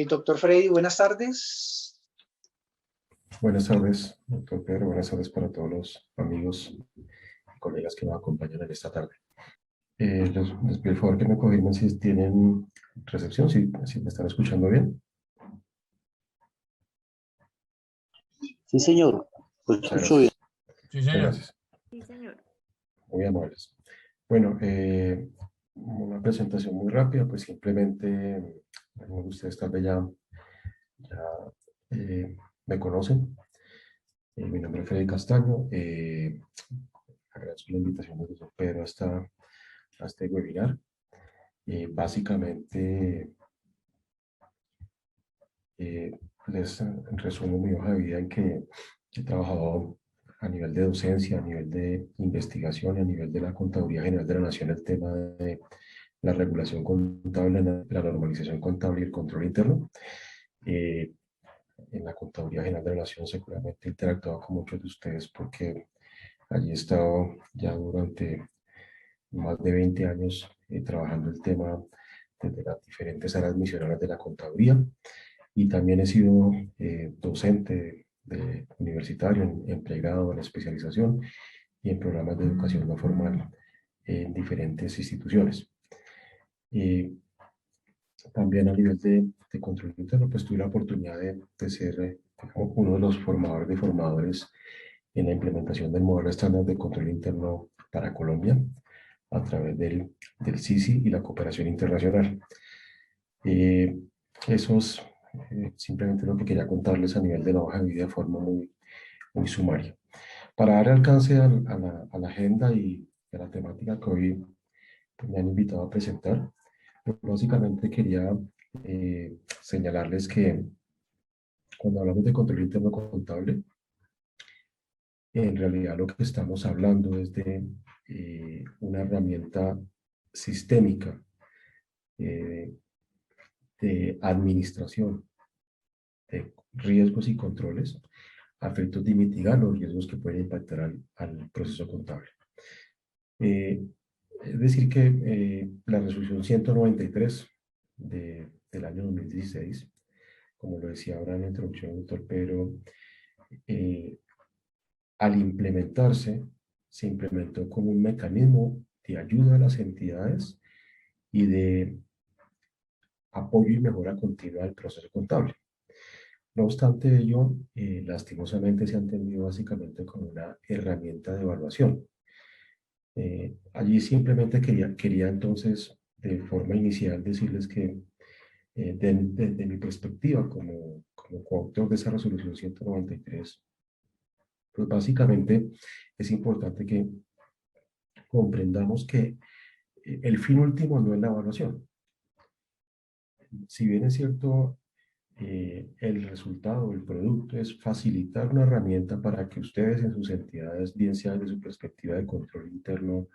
Doctor Freddy, buenas tardes. Buenas tardes, doctor Pedro. Buenas tardes para todos los amigos y colegas que nos acompañan en esta tarde. Les pido el favor que me confirmen si tienen recepción, si me están escuchando bien. Sí, señor. Pues escucho bien. Sí, señor. Gracias. Sí, señor. Muy amables. Bueno, una presentación muy rápida, pues simplemente, bueno, ustedes tal vez ya me conocen. Mi nombre es Freddy Castaño. Agradezco la invitación del doctor Pedro a este webinar. Básicamente, les resumo mi hoja de vida en que he trabajado a nivel de docencia, a nivel de investigación y a nivel de la Contaduría General de la Nación el tema de la regulación contable, la normalización contable y el control interno. En la Contaduría General de la Nación seguramente he interactuado con muchos de ustedes porque allí he estado ya durante más de 20 años trabajando el tema desde las diferentes áreas misionales de la contaduría y también he sido docente universitario en pregrado, en especialización y en programas de educación no formal en diferentes instituciones. También a nivel de control interno, pues tuve la oportunidad de ser uno de los formadores de formadores en la implementación del modelo estándar de control interno para Colombia a través del CICI y la cooperación internacional. Eso es simplemente lo que quería contarles a nivel de la hoja de vida de forma muy sumaria. Para dar alcance a la agenda y a la temática que hoy me han invitado a presentar, básicamente quería señalarles que cuando hablamos de control interno contable, en realidad lo que estamos hablando es de una herramienta sistémica de administración de riesgos y controles a efectos de mitigar los riesgos que pueden impactar al proceso contable. Es decir que la resolución 193 del año 2016, como lo decía ahora en la introducción del doctor Pedro, al implementarse, se implementó como un mecanismo de ayuda a las entidades y de apoyo y mejora continua del proceso contable. No obstante ello, lastimosamente se ha entendido básicamente como una herramienta de evaluación. Allí simplemente quería entonces, de forma inicial, decirles que desde mi perspectiva como coautor de esa resolución 193, pues básicamente es importante que comprendamos que el fin último no es la evaluación. Si bien es cierto, el resultado, el producto es facilitar una herramienta para que ustedes en sus entidades, bien sea desde su perspectiva de control interno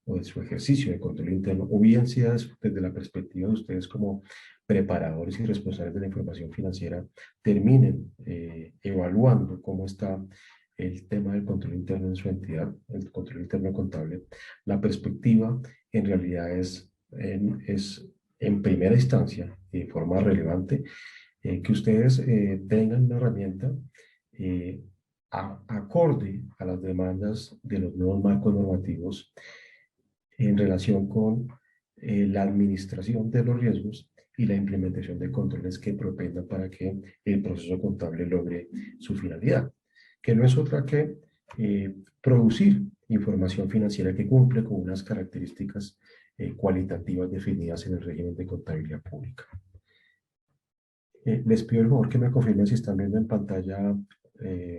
o de su ejercicio de control interno, o bien sea desde la perspectiva de ustedes como preparadores y responsables de la información financiera, terminen evaluando cómo está el tema del control interno en su entidad, el control interno contable. La perspectiva en realidad es en primera instancia, de forma relevante, que ustedes tengan una herramienta acorde a las demandas de los nuevos marcos normativos en relación con la administración de los riesgos y la implementación de controles que propendan para que el proceso contable logre su finalidad, que no es otra que producir información financiera que cumple con unas características cualitativas definidas en el régimen de contabilidad pública. Les pido el favor que me confirmen si están viendo en pantalla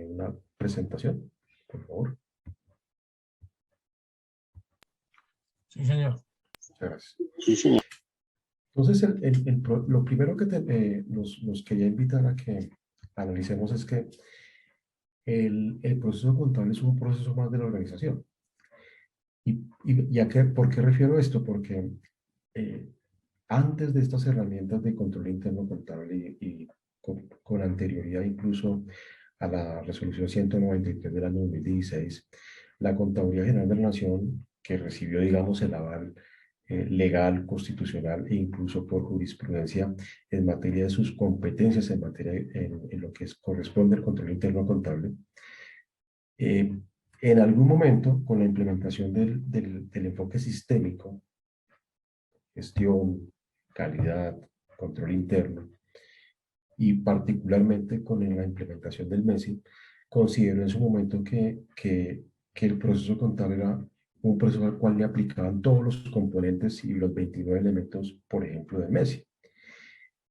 una presentación, por favor. Sí, señor. Muchas gracias. Sí, señor. Entonces, lo primero que nos quería invitar a que analicemos es que el proceso contable es un proceso más de la organización. ¿Por qué refiero a esto? Porque antes de estas herramientas de control interno contable y con anterioridad incluso a la resolución 193 del año 2016, la Contaduría General de la Nación, que recibió, digamos, el aval legal, constitucional e incluso por jurisprudencia en materia de sus competencias en materia en lo que corresponde al control interno contable. En algún momento, con la implementación del enfoque sistémico, gestión, calidad, control interno, y particularmente con la implementación del MESI, consideró en su momento que el proceso contable era un proceso al cual le aplicaban todos los componentes y los 29 elementos, por ejemplo, del MESI.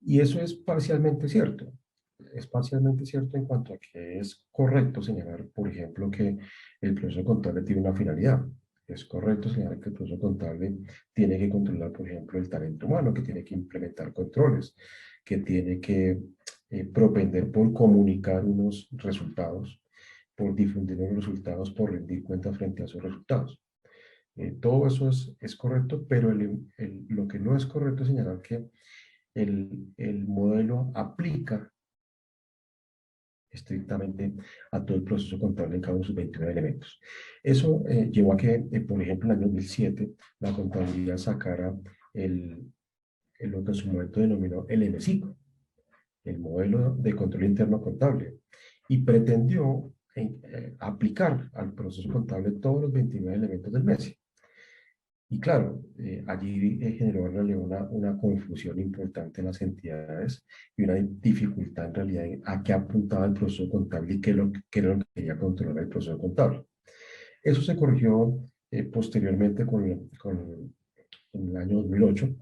Y eso es parcialmente cierto. Es parcialmente cierto en cuanto a que es correcto señalar, por ejemplo, que el proceso contable tiene una finalidad. Es correcto señalar que el proceso contable tiene que controlar, por ejemplo, el talento humano, que tiene que implementar controles, que tiene que propender por comunicar unos resultados, por difundir unos resultados, por rendir cuenta frente a esos resultados. Todo eso es correcto, pero lo que no es correcto es señalar que el modelo aplica estrictamente a todo el proceso contable en cada uno de sus 29 elementos. Eso llevó a que, por ejemplo, en el año 2007, la contabilidad sacara lo que en su momento denominó el MSIC, el modelo de control interno contable, y pretendió aplicar al proceso contable todos los 29 elementos del MESI. Y claro, allí generó en realidad una confusión importante en las entidades y una dificultad en realidad a qué apuntaba el proceso contable y qué era lo que quería controlar el proceso contable. Eso se corrigió posteriormente en el año 2008,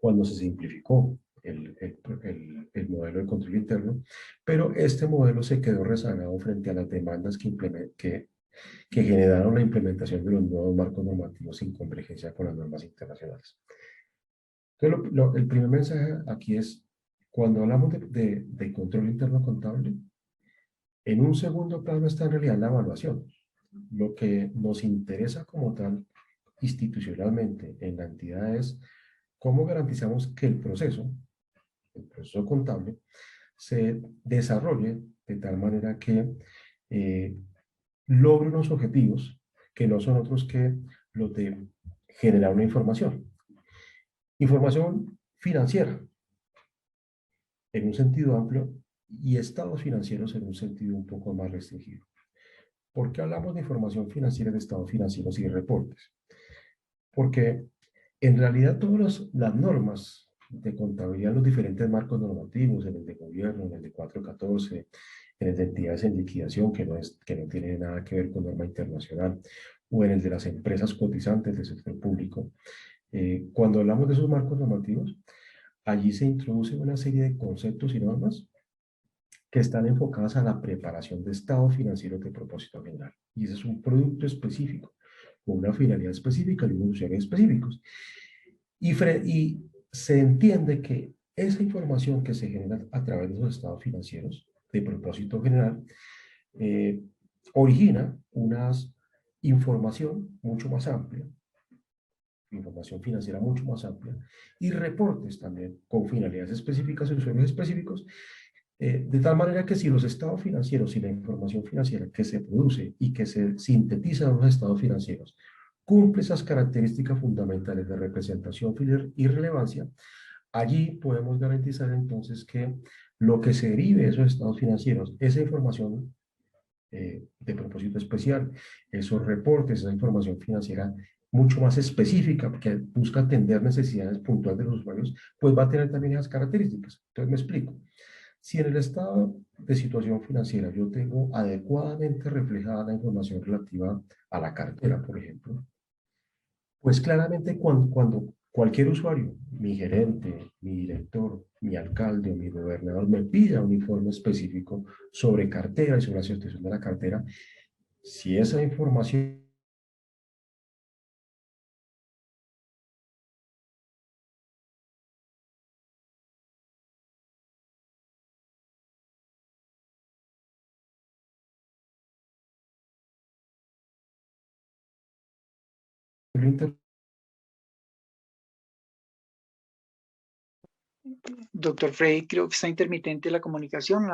cuando se simplificó el modelo de control interno, pero este modelo se quedó rezagado frente a las demandas que generaron la implementación de los nuevos marcos normativos sin convergencia con las normas internacionales. Entonces, el primer mensaje aquí es, cuando hablamos de control interno contable, en un segundo plano está en realidad la evaluación. Lo que nos interesa como tal, institucionalmente, en la entidad es cómo garantizamos que el proceso contable, se desarrolle de tal manera que logre unos objetivos que no son otros que los de generar una información. Información financiera, en un sentido amplio, y estados financieros en un sentido un poco más restringido. ¿Por qué hablamos de información financiera, de estados financieros y de reportes? Porque en realidad todas las normas de contabilidad, los diferentes marcos normativos, en el de gobierno, en el de 414, en el de entidades en liquidación, que no tiene nada que ver con norma internacional, o en el de las empresas cotizantes del sector público. Cuando hablamos de esos marcos normativos, allí se introduce una serie de conceptos y normas que están enfocadas a la preparación de estados financieros de propósito general. Y ese es un producto específico, con una finalidad específica y unos usuarios específicos. Y se entiende que esa información que se genera a través de los estados financieros de propósito general origina una información mucho más amplia, información financiera mucho más amplia, y reportes también con finalidades específicas y usuarios específicos, de tal manera que si los estados financieros y la información financiera que se produce y que se sintetiza en los estados financieros cumple esas características fundamentales de representación y relevancia, allí podemos garantizar entonces que lo que se derive de esos estados financieros, esa información de propósito especial, esos reportes, esa información financiera mucho más específica que busca atender necesidades puntuales de los usuarios, pues va a tener también esas características. Entonces me explico. Si en el estado de situación financiera yo tengo adecuadamente reflejada la información relativa a la cartera, por ejemplo, pues claramente cuando cualquier usuario, mi gerente, mi director, mi alcalde o mi gobernador me pida un informe específico sobre cartera y sobre la situación de la cartera, si esa información Doctor Frey, creo que está intermitente la comunicación.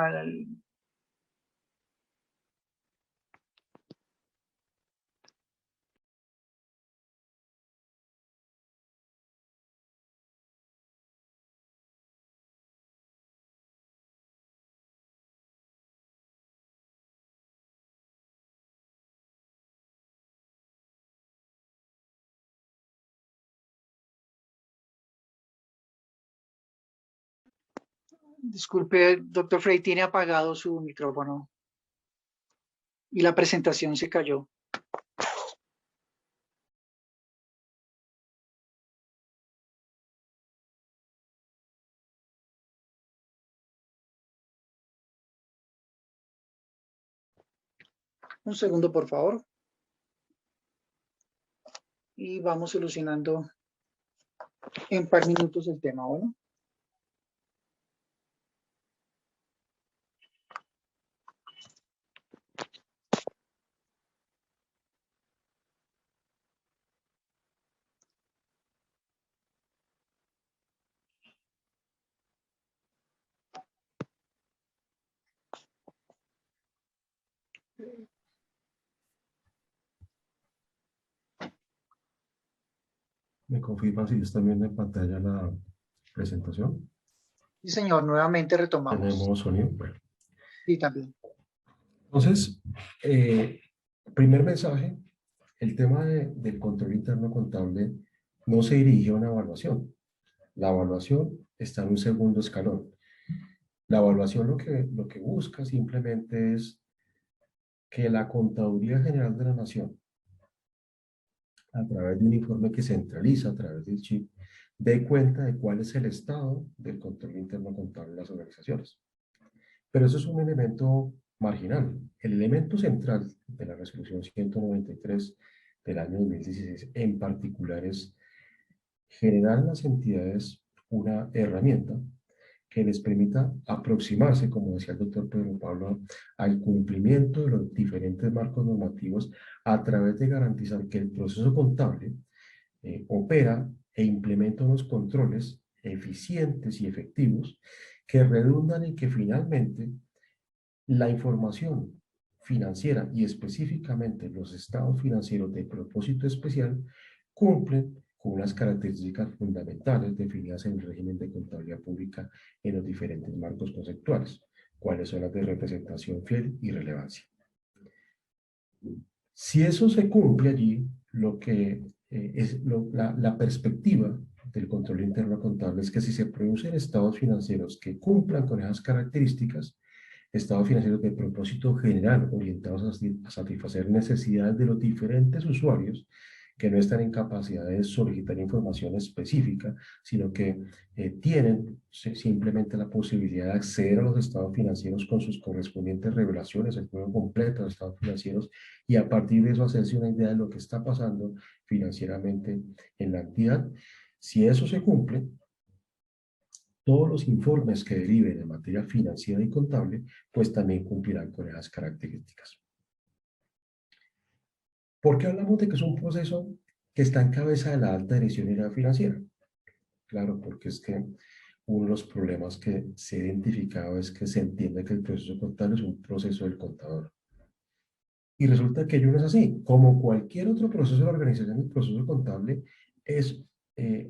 Disculpe, doctor Frey, tiene apagado su micrófono y la presentación se cayó. Un segundo, por favor. Y vamos solucionando en par minutos el tema, ¿bueno? ¿Me confirma si está viendo en pantalla la presentación? Sí, señor, nuevamente retomamos. ¿Tenemos sonido? Bueno. Sí, también. Entonces, primer mensaje, el tema del control interno contable no se dirige a una evaluación. La evaluación está en un segundo escalón. La evaluación lo que busca simplemente es que la Contaduría General de la Nación, a través de un informe que centraliza a través del CHIP, dé cuenta de cuál es el estado del control interno contable de las organizaciones. Pero eso es un elemento marginal. El elemento central de la resolución 193 del año 2016 en particular es generar en las entidades una herramienta que les permita aproximarse, como decía el doctor Pedro Pablo, al cumplimiento de los diferentes marcos normativos a través de garantizar que el proceso contable opera e implementa unos controles eficientes y efectivos que redundan en que finalmente la información financiera y específicamente los estados financieros de propósito especial cumplen con unas características fundamentales definidas en el régimen de contabilidad pública en los diferentes marcos conceptuales, cuáles son las de representación fiel y relevancia. Si eso se cumple allí, lo que la perspectiva del control interno contable es que si se producen estados financieros que cumplan con esas características, estados financieros de propósito general orientados a satisfacer necesidades de los diferentes usuarios que no están en capacidad de solicitar información específica, sino que tienen simplemente la posibilidad de acceder a los estados financieros con sus correspondientes revelaciones, el juego completo de los estados financieros, y a partir de eso hacerse una idea de lo que está pasando financieramente en la entidad. Si eso se cumple, todos los informes que deriven en materia financiera y contable, pues también cumplirán con esas características. ¿Por qué hablamos de que es un proceso que está en cabeza de la alta dirección y la financiera? Claro, porque es que uno de los problemas que se ha identificado es que se entiende que el proceso contable es un proceso del contador. Y resulta que ello no es así. Como cualquier otro proceso de la organización, el proceso contable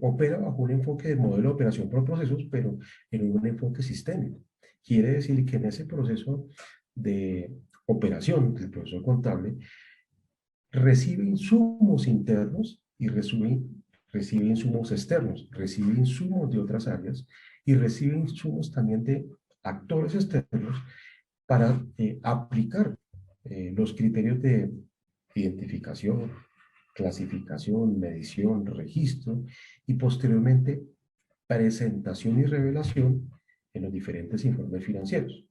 opera bajo un enfoque de modelo de operación por procesos, pero en un enfoque sistémico. Quiere decir que en ese proceso de operación del proceso contable recibe insumos internos y recibe insumos externos, recibe insumos de otras áreas y recibe insumos también de actores externos para aplicar los criterios de identificación, clasificación, medición, registro y posteriormente presentación y revelación en los diferentes informes financieros.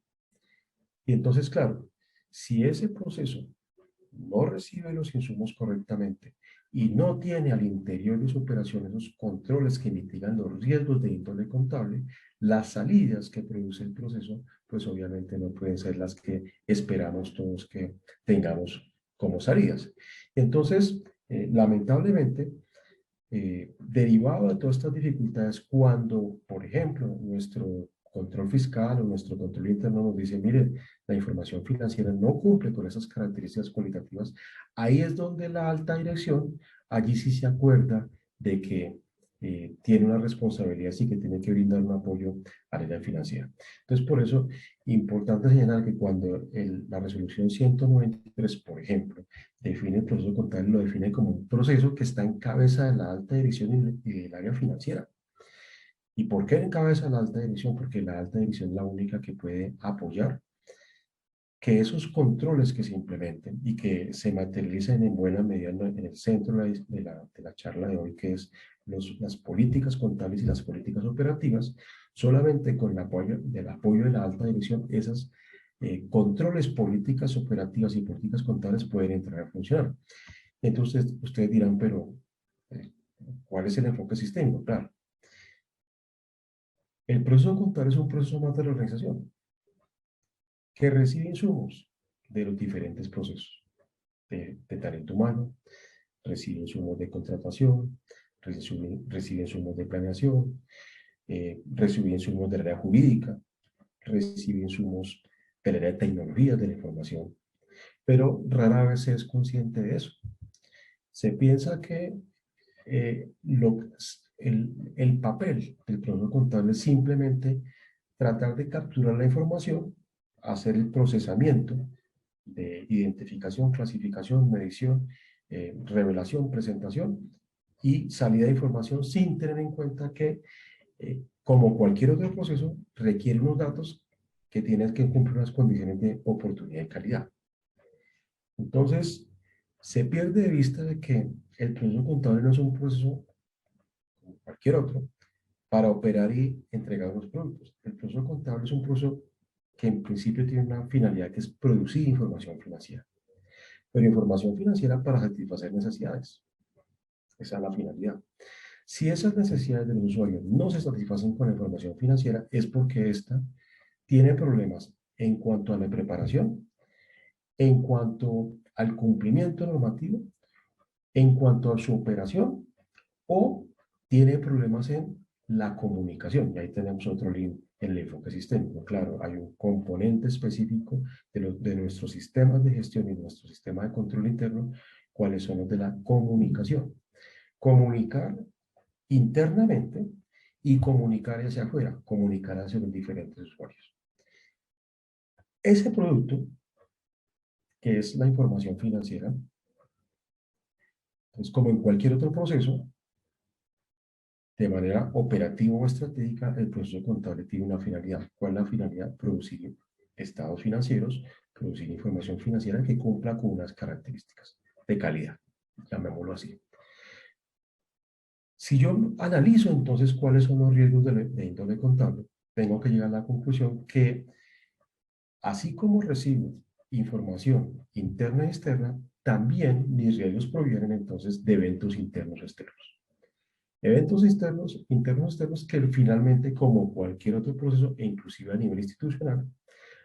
Y entonces, claro, si ese proceso no recibe los insumos correctamente y no tiene al interior de su operación esos controles que mitigan los riesgos de índole contable, las salidas que produce el proceso, pues obviamente no pueden ser las que esperamos todos que tengamos como salidas. Entonces, lamentablemente, derivado de todas estas dificultades, cuando, por ejemplo, nuestro control fiscal o nuestro control interno nos dice, mire, la información financiera no cumple con esas características cualitativas, ahí es donde la alta dirección, allí sí se acuerda de que tiene una responsabilidad y que tiene que brindar un apoyo a la área financiera. Entonces, por eso, importante señalar que cuando la resolución 193, por ejemplo, define el proceso contable, lo define como un proceso que está en cabeza de la alta dirección y del área financiera. ¿Y por qué encabeza la alta dirección? Porque la alta dirección es la única que puede apoyar que esos controles que se implementen y que se materialicen en buena medida en el centro de la charla de hoy, que es las políticas contables y las políticas operativas, solamente con el apoyo de la alta dirección, esas controles, políticas operativas y políticas contables pueden entrar a funcionar. Entonces, ustedes dirán, pero ¿cuál es el enfoque sistémico? Claro. El proceso contable es un proceso más de la organización que recibe insumos de los diferentes procesos de talento humano, recibe insumos de contratación, recibe insumos de planeación, recibe insumos de área jurídica, recibe insumos del área de tecnología de la información, pero rara vez se es consciente de eso. Se piensa que el papel del proceso contable es simplemente tratar de capturar la información, hacer el procesamiento de identificación, clasificación, medición, revelación, presentación y salida de información sin tener en cuenta que, como cualquier otro proceso, requiere unos datos que tienen que cumplir unas condiciones de oportunidad y calidad. Entonces, se pierde de vista de que el proceso contable no es un proceso como cualquier otro para operar y entregar los productos. El proceso contable es un proceso que en principio tiene una finalidad que es producir información financiera. Pero información financiera para satisfacer necesidades. Esa es la finalidad. Si esas necesidades de los usuarios no se satisfacen con la información financiera, es porque ésta tiene problemas en cuanto a la preparación, en cuanto al cumplimiento normativo, en cuanto a su operación, o tiene problemas en la comunicación. Y ahí tenemos otro link en el enfoque sistémico. Claro, hay un componente específico de nuestros sistemas de gestión y nuestro sistema de control interno, cuáles son los de la comunicación. Comunicar internamente y comunicar hacia afuera, comunicar hacia los diferentes usuarios. Ese producto, que es la información financiera, es como en cualquier otro proceso, de manera operativa o estratégica, el proceso contable tiene una finalidad. ¿Cuál es la finalidad? Producir estados financieros, producir información financiera que cumpla con unas características de calidad, llamémoslo así. Si yo analizo entonces cuáles son los riesgos de índole contable, tengo que llegar a la conclusión que, así como recibo información interna y externa, también mis riesgos provienen entonces de eventos internos o externos. Eventos internos externos que finalmente, como cualquier otro proceso, e inclusive a nivel institucional,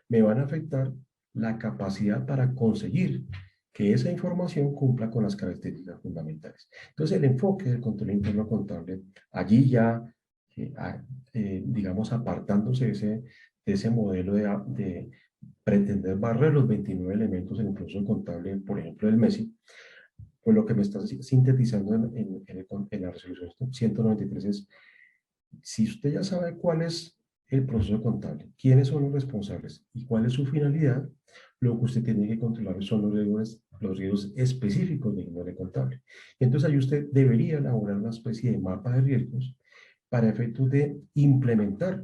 me van a afectar la capacidad para conseguir que esa información cumpla con las características fundamentales. Entonces, el enfoque del control interno contable, allí ya, digamos, apartándose de ese modelo de pretender barrer los 29 elementos en el proceso contable, por ejemplo, del MESI, pues lo que me está sintetizando en la resolución 193 es, si usted ya sabe cuál es el proceso contable, quiénes son los responsables y cuál es su finalidad, lo que usted tiene que controlar son los riesgos específicos de índole contable. Entonces ahí usted debería elaborar una especie de mapa de riesgos para efectos de implementar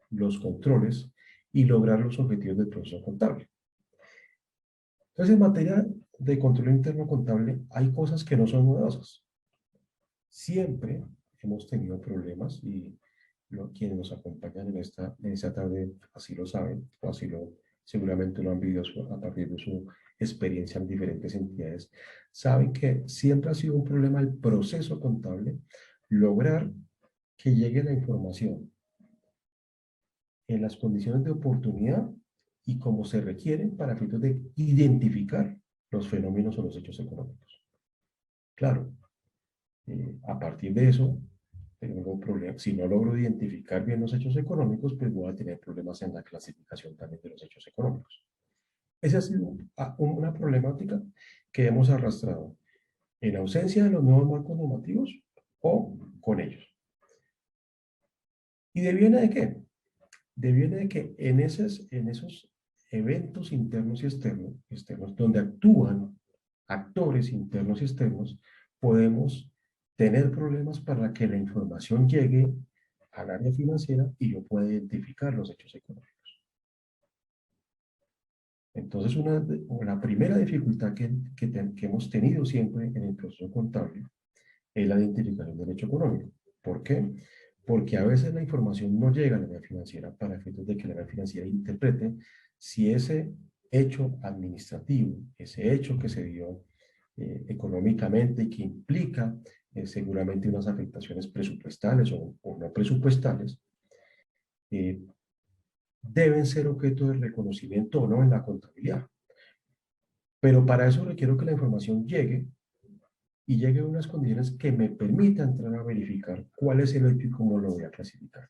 los controles y lograr los objetivos del proceso contable. Entonces, en materia de control interno contable, hay cosas que no son novedosas. Siempre hemos tenido problemas y quienes nos acompañan en esta tarde así lo saben, o seguramente lo han vivido a partir de su experiencia en diferentes entidades. Saben que siempre ha sido un problema el proceso contable lograr que llegue la información en las condiciones de oportunidad y como se requiere para efectos de identificar los fenómenos o los hechos económicos. Claro, a partir de eso, tengo un problema. Si no logro identificar bien los hechos económicos, pues voy a tener problemas en la clasificación también de los hechos económicos. Esa ha sido una problemática que hemos arrastrado en ausencia de los nuevos marcos normativos o con ellos. ¿Y deviene de qué? Deviene de que en esos eventos internos y externos, donde actúan actores internos y externos, podemos tener problemas para que la información llegue al área financiera y yo pueda identificar los hechos económicos. Entonces, la primera dificultad que hemos tenido siempre en el proceso contable es la identificación del hecho económico. ¿Por qué? Porque a veces la información no llega a la área financiera para efectos de que la área financiera interprete si ese hecho administrativo, ese hecho que se dio económicamente y que implica seguramente unas afectaciones presupuestales o no presupuestales, deben ser objeto de reconocimiento o no en la contabilidad. Pero para eso requiero que la información llegue y llegue a unas condiciones que me permitan entrar a verificar cuál es el hecho y cómo lo voy a clasificar.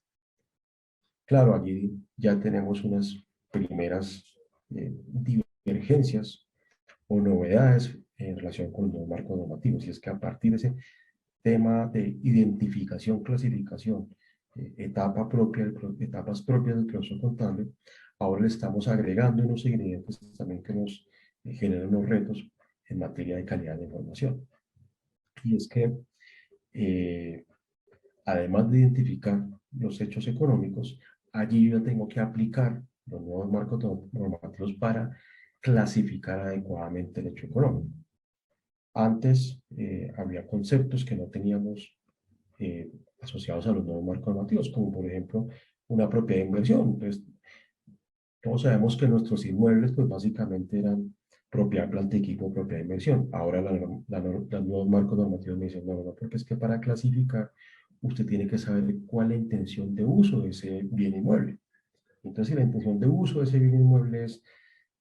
Claro, allí ya tenemos unas primeras divergencias o novedades en relación con los marcos normativos, y es que a partir de ese tema de identificación, clasificación, etapas propias del proceso contable, ahora le estamos agregando unos ingredientes también que nos generan unos retos en materia de calidad de información. Y es que, además de identificar los hechos económicos, allí yo tengo que aplicar los nuevos marcos normativos para clasificar adecuadamente el hecho económico. Antes había conceptos que no teníamos asociados a los nuevos marcos normativos, como por ejemplo una propiedad de inversión. Pues, todos sabemos que nuestros inmuebles pues básicamente eran propiedad, planta, equipo, propiedad de inversión. Ahora los nuevos marcos normativos me dicen, no, porque es que para clasificar usted tiene que saber cuál es la intención de uso de ese bien inmueble. Entonces, si la intención de uso de ese bien inmueble es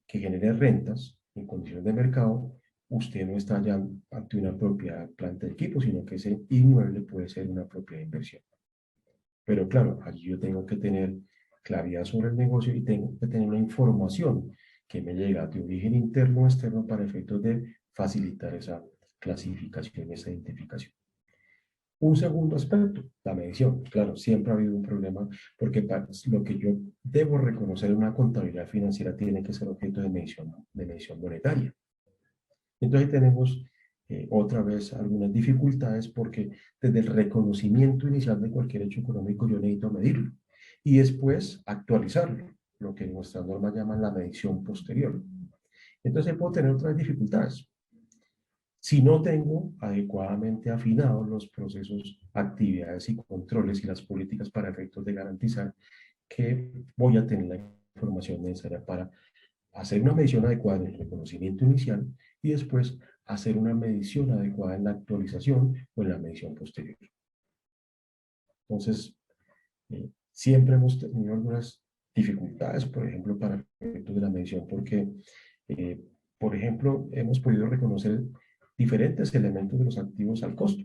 que genere rentas en condiciones de mercado, usted no está ya ante una propiedad, planta, de equipo, sino que ese inmueble puede ser una propiedad de inversión. Pero claro, allí yo tengo que tener claridad sobre el negocio y tengo que tener una información que me llega de origen interno o externo para efectos de facilitar esa clasificación, esa identificación. Un segundo aspecto, la medición. Claro, siempre ha habido un problema porque lo que yo debo reconocer en una contabilidad financiera tiene que ser objeto de medición monetaria. Entonces tenemos otra vez algunas dificultades porque desde el reconocimiento inicial de cualquier hecho económico yo necesito medirlo y después actualizarlo, lo que nuestras normas llaman la medición posterior. Entonces puedo tener otras dificultades. Si no tengo adecuadamente afinados los procesos, actividades y controles y las políticas para efectos de garantizar que voy a tener la información necesaria para hacer una medición adecuada en el reconocimiento inicial y después hacer una medición adecuada en la actualización o en la medición posterior. Entonces, siempre hemos tenido algunas dificultades, por ejemplo, para efectos de la medición, porque, por ejemplo, hemos podido reconocer diferentes elementos de los activos al costo.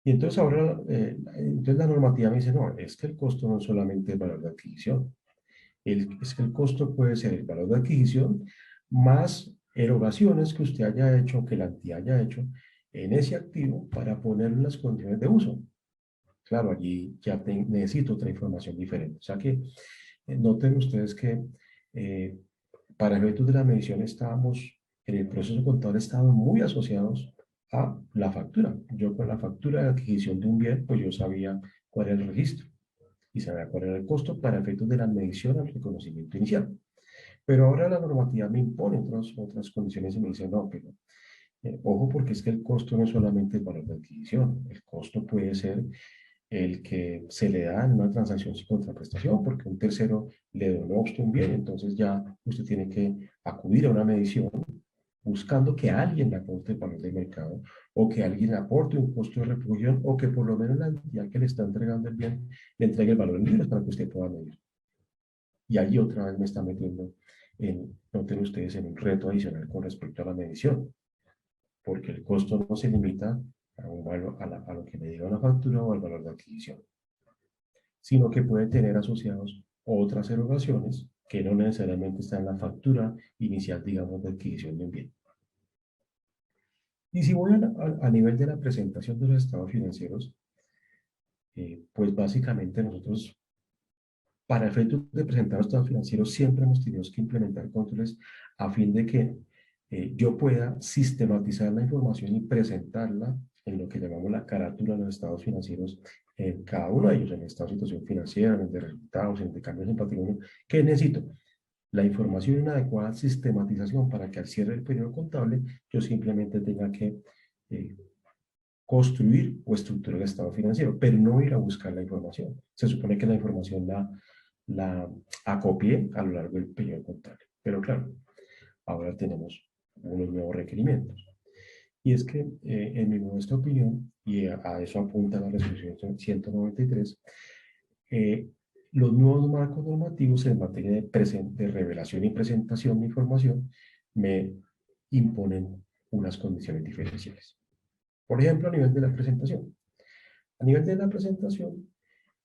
Y entonces ahora, entonces la normativa me dice, no, es que el costo no es solamente el valor de adquisición. Es que el costo puede ser el valor de adquisición más erogaciones que usted haya hecho, que la entidad haya hecho en ese activo para ponerlo en las condiciones de uso. Claro, allí ya necesito otra información diferente. O sea que noten ustedes que para efectos de la medición estábamos, en el proceso contable estábamos muy asociados a la factura. Yo con la factura de adquisición de un bien, pues yo sabía cuál era el registro y sabía cuál era el costo para efectos de la medición al reconocimiento inicial. Pero ahora la normativa me impone otras condiciones y me dice, no, pero ojo porque es que el costo no es solamente el valor de adquisición, el costo puede ser el que se le da en una transacción sin contraprestación, porque un tercero le donó a usted un bien, entonces ya usted tiene que acudir a una medición buscando que alguien le aporte el valor de mercado o que alguien le aporte un costo de reproducción o que por lo menos la entidad que le está entregando el bien le entregue el valor en libras para que usted pueda medir. Y allí otra vez me está metiendo noten ustedes, en un reto adicional con respecto a la medición, porque el costo no se limita a, un valor, a lo que me diga una factura o al valor de adquisición, sino que puede tener asociados otras erogaciones que no necesariamente están en la factura inicial, digamos, de adquisición de un bien. Y si voy a nivel de la presentación de los estados financieros, pues básicamente nosotros, para efectos de presentar los estados financieros, siempre hemos tenido que implementar controles a fin de que yo pueda sistematizar la información y presentarla en lo que llamamos la carátula de los estados financieros en cada uno de ellos, en el estado de situación financiera, en el de resultados, en el de cambios en patrimonio. ¿Qué necesito? La información y una adecuada sistematización para que al cierre del periodo contable yo simplemente tenga que construir o estructurar el estado financiero, pero no ir a buscar la información. Se supone que la información la acopié a lo largo del periodo contable. Pero claro, ahora tenemos unos nuevos requerimientos. Y es que, en mi modesta opinión, y a eso apunta la resolución 193, los nuevos marcos normativos en materia de revelación y presentación de información me imponen unas condiciones diferenciales. Por ejemplo, a nivel de la presentación. A nivel de la presentación,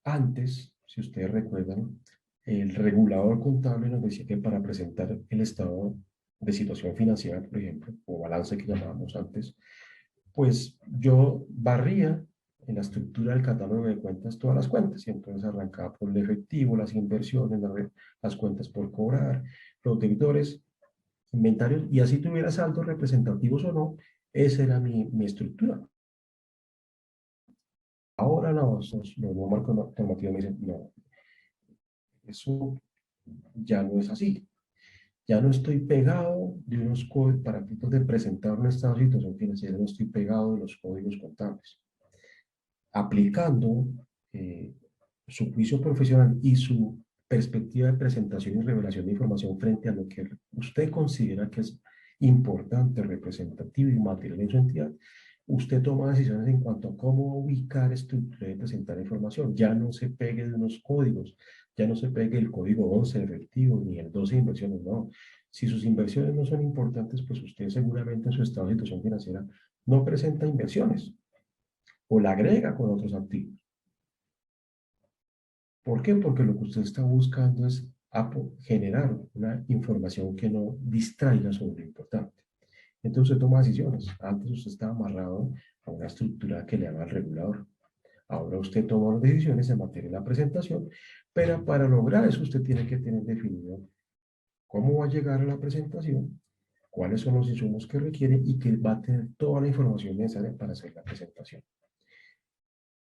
antes, si ustedes recuerdan, el regulador contable nos decía que para presentar el estado de situación financiera, por ejemplo, o balance que llamábamos antes, pues yo barría en la estructura del catálogo de cuentas todas las cuentas, y entonces arrancaba por el efectivo, las inversiones, las cuentas por cobrar, los debitores, inventarios, y así tuviera saldos representativos o no, esa era mi estructura. Ahora los nuevos marcos normativos me dicen, no, eso ya no es así. Ya no estoy pegado de unos códigos para efectos de presentar una estado de situación financiera, no estoy pegado de los códigos contables. Aplicando su juicio profesional y su perspectiva de presentación y revelación de información frente a lo que usted considera que es importante, representativo y material en su entidad, usted toma decisiones en cuanto a cómo ubicar, estructurar y presentar información. Ya no se pegue de unos códigos, ya no se pegue el código 11 de efectivo ni el 12 de inversiones, no. Si sus inversiones no son importantes, pues usted seguramente en su estado de situación financiera no presenta inversiones o la agrega con otros activos. ¿Por qué? Porque lo que usted está buscando es generar una información que no distraiga sobre lo importante. Entonces usted toma decisiones. Antes usted estaba amarrado a una estructura que le haga el regulador. Ahora usted toma las decisiones en materia de la presentación, pero para lograr eso usted tiene que tener definido cómo va a llegar a la presentación, cuáles son los insumos que requiere y que va a tener toda la información necesaria para hacer la presentación.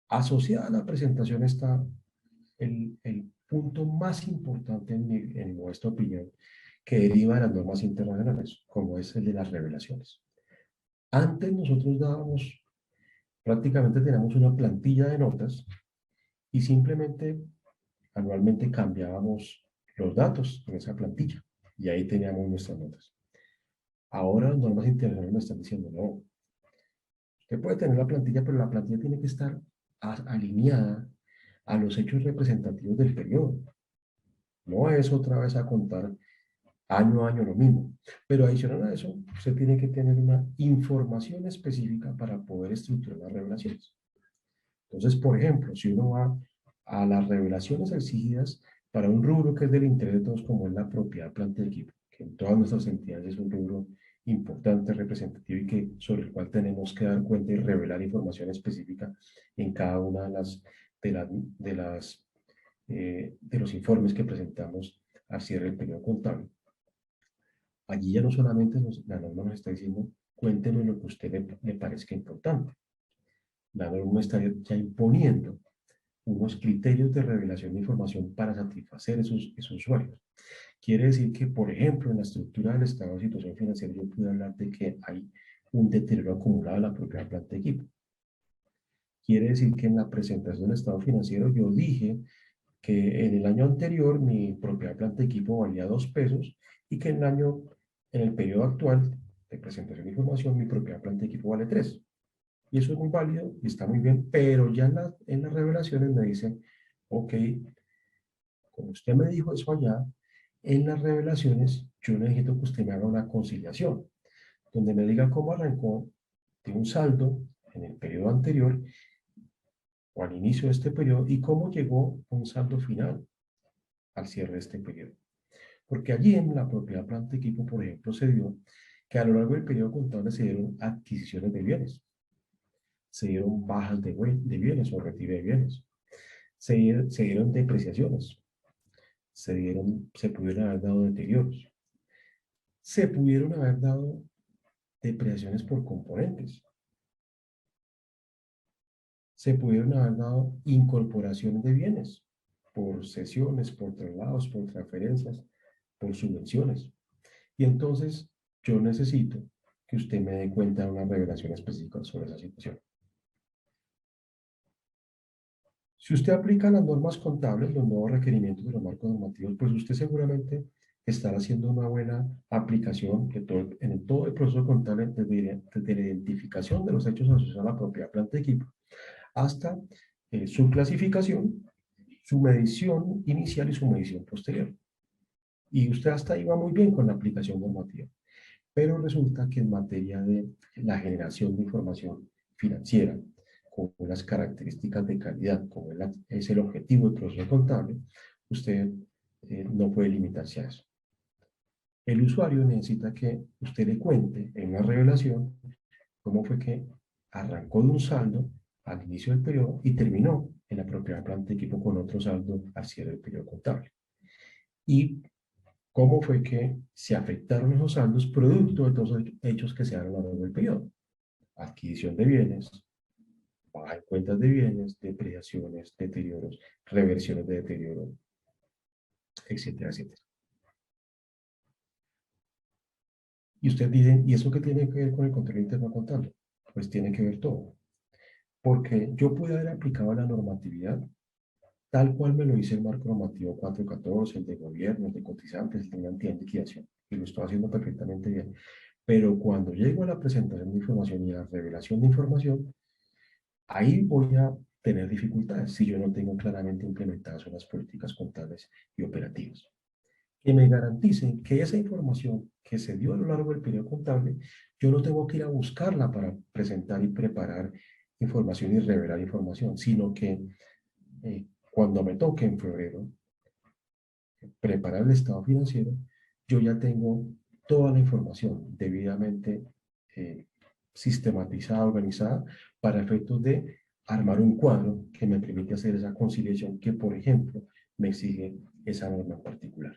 Asociada a la presentación está el punto más importante en nuestra opinión, que deriva de las normas internacionales, como es el de las revelaciones. Antes nosotros prácticamente teníamos una plantilla de notas y simplemente anualmente cambiábamos los datos en esa plantilla y ahí teníamos nuestras notas. Ahora las normas internacionales nos están diciendo, no, usted puede tener la plantilla, pero la plantilla tiene que estar alineada a los hechos representativos del periodo. No es otra vez a contar año a año lo mismo. Pero adicional a eso, usted tiene que tener una información específica para poder estructurar las revelaciones. Entonces, por ejemplo, si uno va a las revelaciones exigidas para un rubro que es del interés de todos, como es la propiedad, planta y equipo, que en todas nuestras entidades es un rubro importante, representativo y que, sobre el cual tenemos que dar cuenta y revelar información específica en cada una de los informes que presentamos al cierre del periodo contable. Allí ya no solamente la norma nos está diciendo, cuéntenos lo que a usted le parezca importante. La norma está ya imponiendo unos criterios de revelación de información para satisfacer esos usuarios. Quiere decir que, por ejemplo, en la estructura del estado de situación financiera, yo puedo hablar de que hay un deterioro acumulado de la propia planta de equipo. Quiere decir que en la presentación del estado financiero yo dije que en el año anterior mi propiedad planta de equipo valía 2 pesos y que en el periodo actual de presentación de información mi propiedad planta de equipo vale 3. Y eso es muy válido y está muy bien, pero ya en las revelaciones me dicen, ok, como usted me dijo eso allá, en las revelaciones yo necesito que usted me haga una conciliación, donde me diga cómo arrancó de un saldo en el periodo anterior o al inicio de este periodo y cómo llegó a un saldo final al cierre de este periodo. Porque allí en la propiedad planta equipo, por ejemplo, se dio que a lo largo del periodo contable se dieron adquisiciones de bienes, se dieron bajas de bienes o retiro de bienes, se dieron depreciaciones, se pudieron haber dado deterioros, se pudieron haber dado depreciaciones por componentes, se pudieron haber dado incorporaciones de bienes por cesiones, por traslados, por transferencias, por subvenciones. Y entonces yo necesito que usted me dé cuenta de una revelación específica sobre esa situación. Si usted aplica las normas contables, los nuevos requerimientos de los marcos normativos, pues usted seguramente estará haciendo una buena aplicación en todo el proceso contable, desde la identificación de los hechos asociados a la propiedad, planta y equipo, hasta su clasificación, su medición inicial y su medición posterior. Y usted hasta ahí va muy bien con la aplicación normativa. Pero resulta que en materia de la generación de información financiera, con unas características de calidad, como es el objetivo del proceso contable, usted no puede limitarse a eso. El usuario necesita que usted le cuente en una revelación cómo fue que arrancó de un saldo al inicio del periodo y terminó en la propiedad, planta y equipo con otro saldo al cierre del periodo contable. Y cómo fue que se afectaron esos saldos producto de todos los hechos que se dan a lo largo del periodo. Adquisición de bienes, baja en cuentas de bienes, depreciaciones, deterioros, reversiones de deterioro, etcétera, etcétera. Y usted dice, ¿y eso qué tiene que ver con el control interno contable? Pues tiene que ver todo. Porque yo pude haber aplicado la normatividad tal cual me lo dice el marco normativo 414, el de gobierno, el de cotizantes, el de garantía de liquidación, y lo estoy haciendo perfectamente bien. Pero cuando llego a la presentación de información y a la revelación de información, ahí voy a tener dificultades si yo no tengo claramente implementadas unas políticas contables y operativas que me garanticen que esa información que se dio a lo largo del periodo contable, yo no tengo que ir a buscarla para presentar y preparar información y revelar información, sino que cuando me toque en febrero preparar el estado financiero, yo ya tengo toda la información debidamente sistematizada, organizada, para efectos de armar un cuadro que me permite hacer esa conciliación que, por ejemplo, me exige esa norma en particular.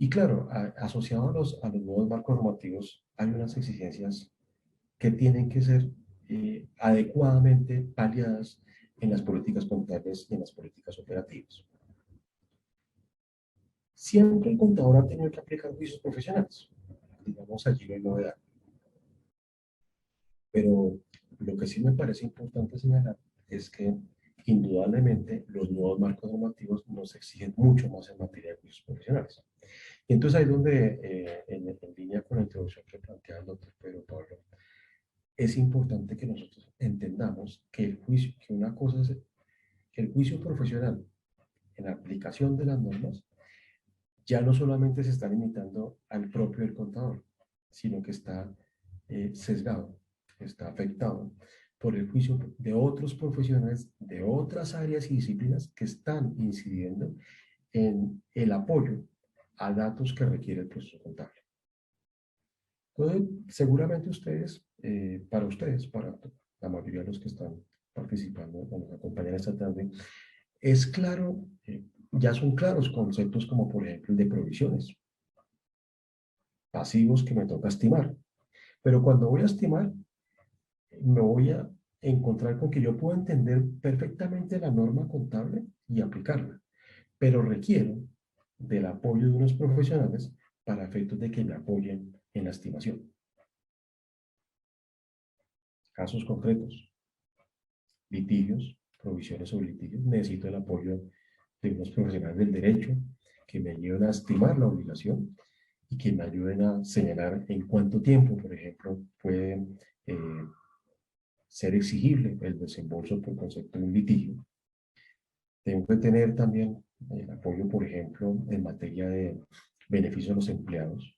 Y claro, asociado a los nuevos marcos normativos, hay unas exigencias que tienen que ser adecuadamente paliadas en las políticas contables y en las políticas operativas. Siempre el contador ha tenido que aplicar juicios profesionales. Digamos, allí no hay novedad. Pero lo que sí me parece importante señalar es que indudablemente los nuevos marcos normativos nos exigen mucho más en materia de juicios profesionales. Y entonces ahí es donde, en línea con la introducción que plantea el doctor Pedro Pablo, es importante que nosotros entendamos que el juicio, que una cosa es que el juicio profesional en la aplicación de las normas ya no solamente se está limitando al propio del contador, sino que está sesgado, está afectado por el juicio de otros profesionales de otras áreas y disciplinas que están incidiendo en el apoyo a datos que requiere el proceso contable. Entonces, seguramente para la mayoría de los que están participando, o nos acompañan esta tarde, es claro, ya son claros conceptos como por ejemplo el de provisiones, pasivos que me toca estimar. Pero cuando voy a estimar, me voy a encontrar con que yo puedo entender perfectamente la norma contable y aplicarla, pero requiero del apoyo de unos profesionales para efectos de que me apoyen en la estimación. Casos concretos, litigios, provisiones sobre litigios, necesito el apoyo de unos profesionales del derecho que me ayuden a estimar la obligación y que me ayuden a señalar en cuánto tiempo, por ejemplo, puede ser exigible el desembolso por concepto de un litigio. Tengo que tener también el apoyo, por ejemplo, en materia de beneficios a los empleados,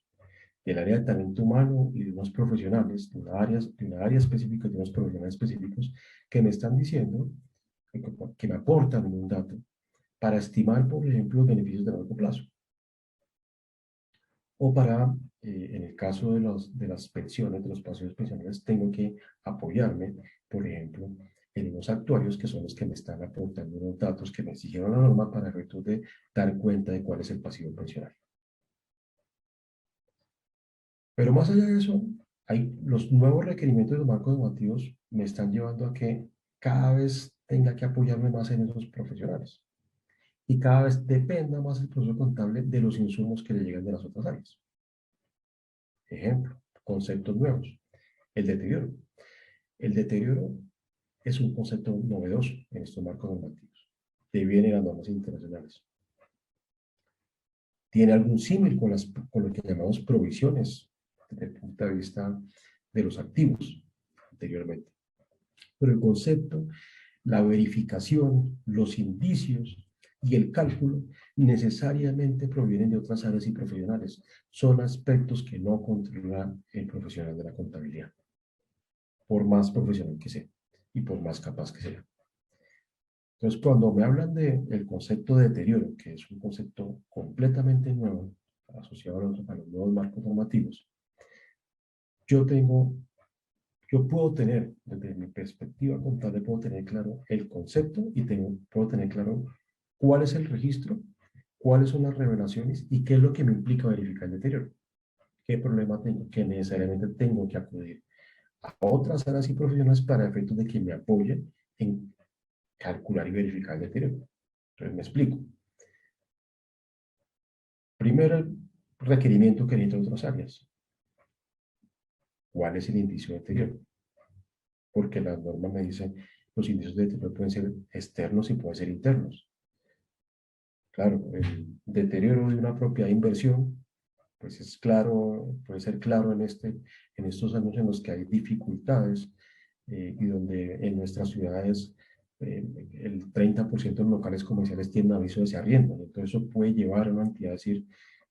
del área de talento humano y de unos profesionales, de una área específica, de unos profesionales específicos que me están diciendo, que me aportan un dato para estimar, por ejemplo, los beneficios de largo plazo. O para, en el caso de las pensiones, de los pasivos pensionales, tengo que apoyarme, por ejemplo, en unos actuarios que son los que me están aportando unos datos que me exigieron la norma para efectos de dar cuenta de cuál es el pasivo pensional. Pero más allá de eso, los nuevos requerimientos de los marcos normativos me están llevando a que cada vez tenga que apoyarme más en esos profesionales y cada vez dependa más el proceso contable de los insumos que le llegan de las otras áreas. Ejemplo, conceptos nuevos. El deterioro. El deterioro es un concepto novedoso en estos marcos normativos. Deviene las normas internacionales. Tiene algún símil con lo que llamamos provisiones desde el punto de vista de los activos anteriormente. Pero el concepto, la verificación, los indicios y el cálculo necesariamente provienen de otras áreas y profesionales. Son aspectos que no controla el profesional de la contabilidad, por más profesional que sea y por más capaz que sea. Entonces, cuando me hablan del concepto de deterioro, que es un concepto completamente nuevo, asociado a los nuevos marcos normativos, yo puedo tener, desde mi perspectiva contable, puedo tener claro el concepto y puedo tener claro cuál es el registro, cuáles son las revelaciones y qué es lo que me implica verificar el deterioro. ¿Qué problema tengo? Que necesariamente tengo que acudir a otras áreas y profesionales para efectos de que me apoyen en calcular y verificar el deterioro. Entonces me explico. Primero, el requerimiento que necesito de otras áreas. ¿Cuál es el indicio de deterioro? Porque las normas me dicen los indicios de deterioro pueden ser externos y pueden ser internos. Claro, el deterioro de una propiedad de inversión, pues es claro, puede ser claro en estos años en los que hay dificultades y donde en nuestras ciudades el 30% de los locales comerciales tienen aviso de se arriendan. Entonces eso puede llevar a una entidad a decir,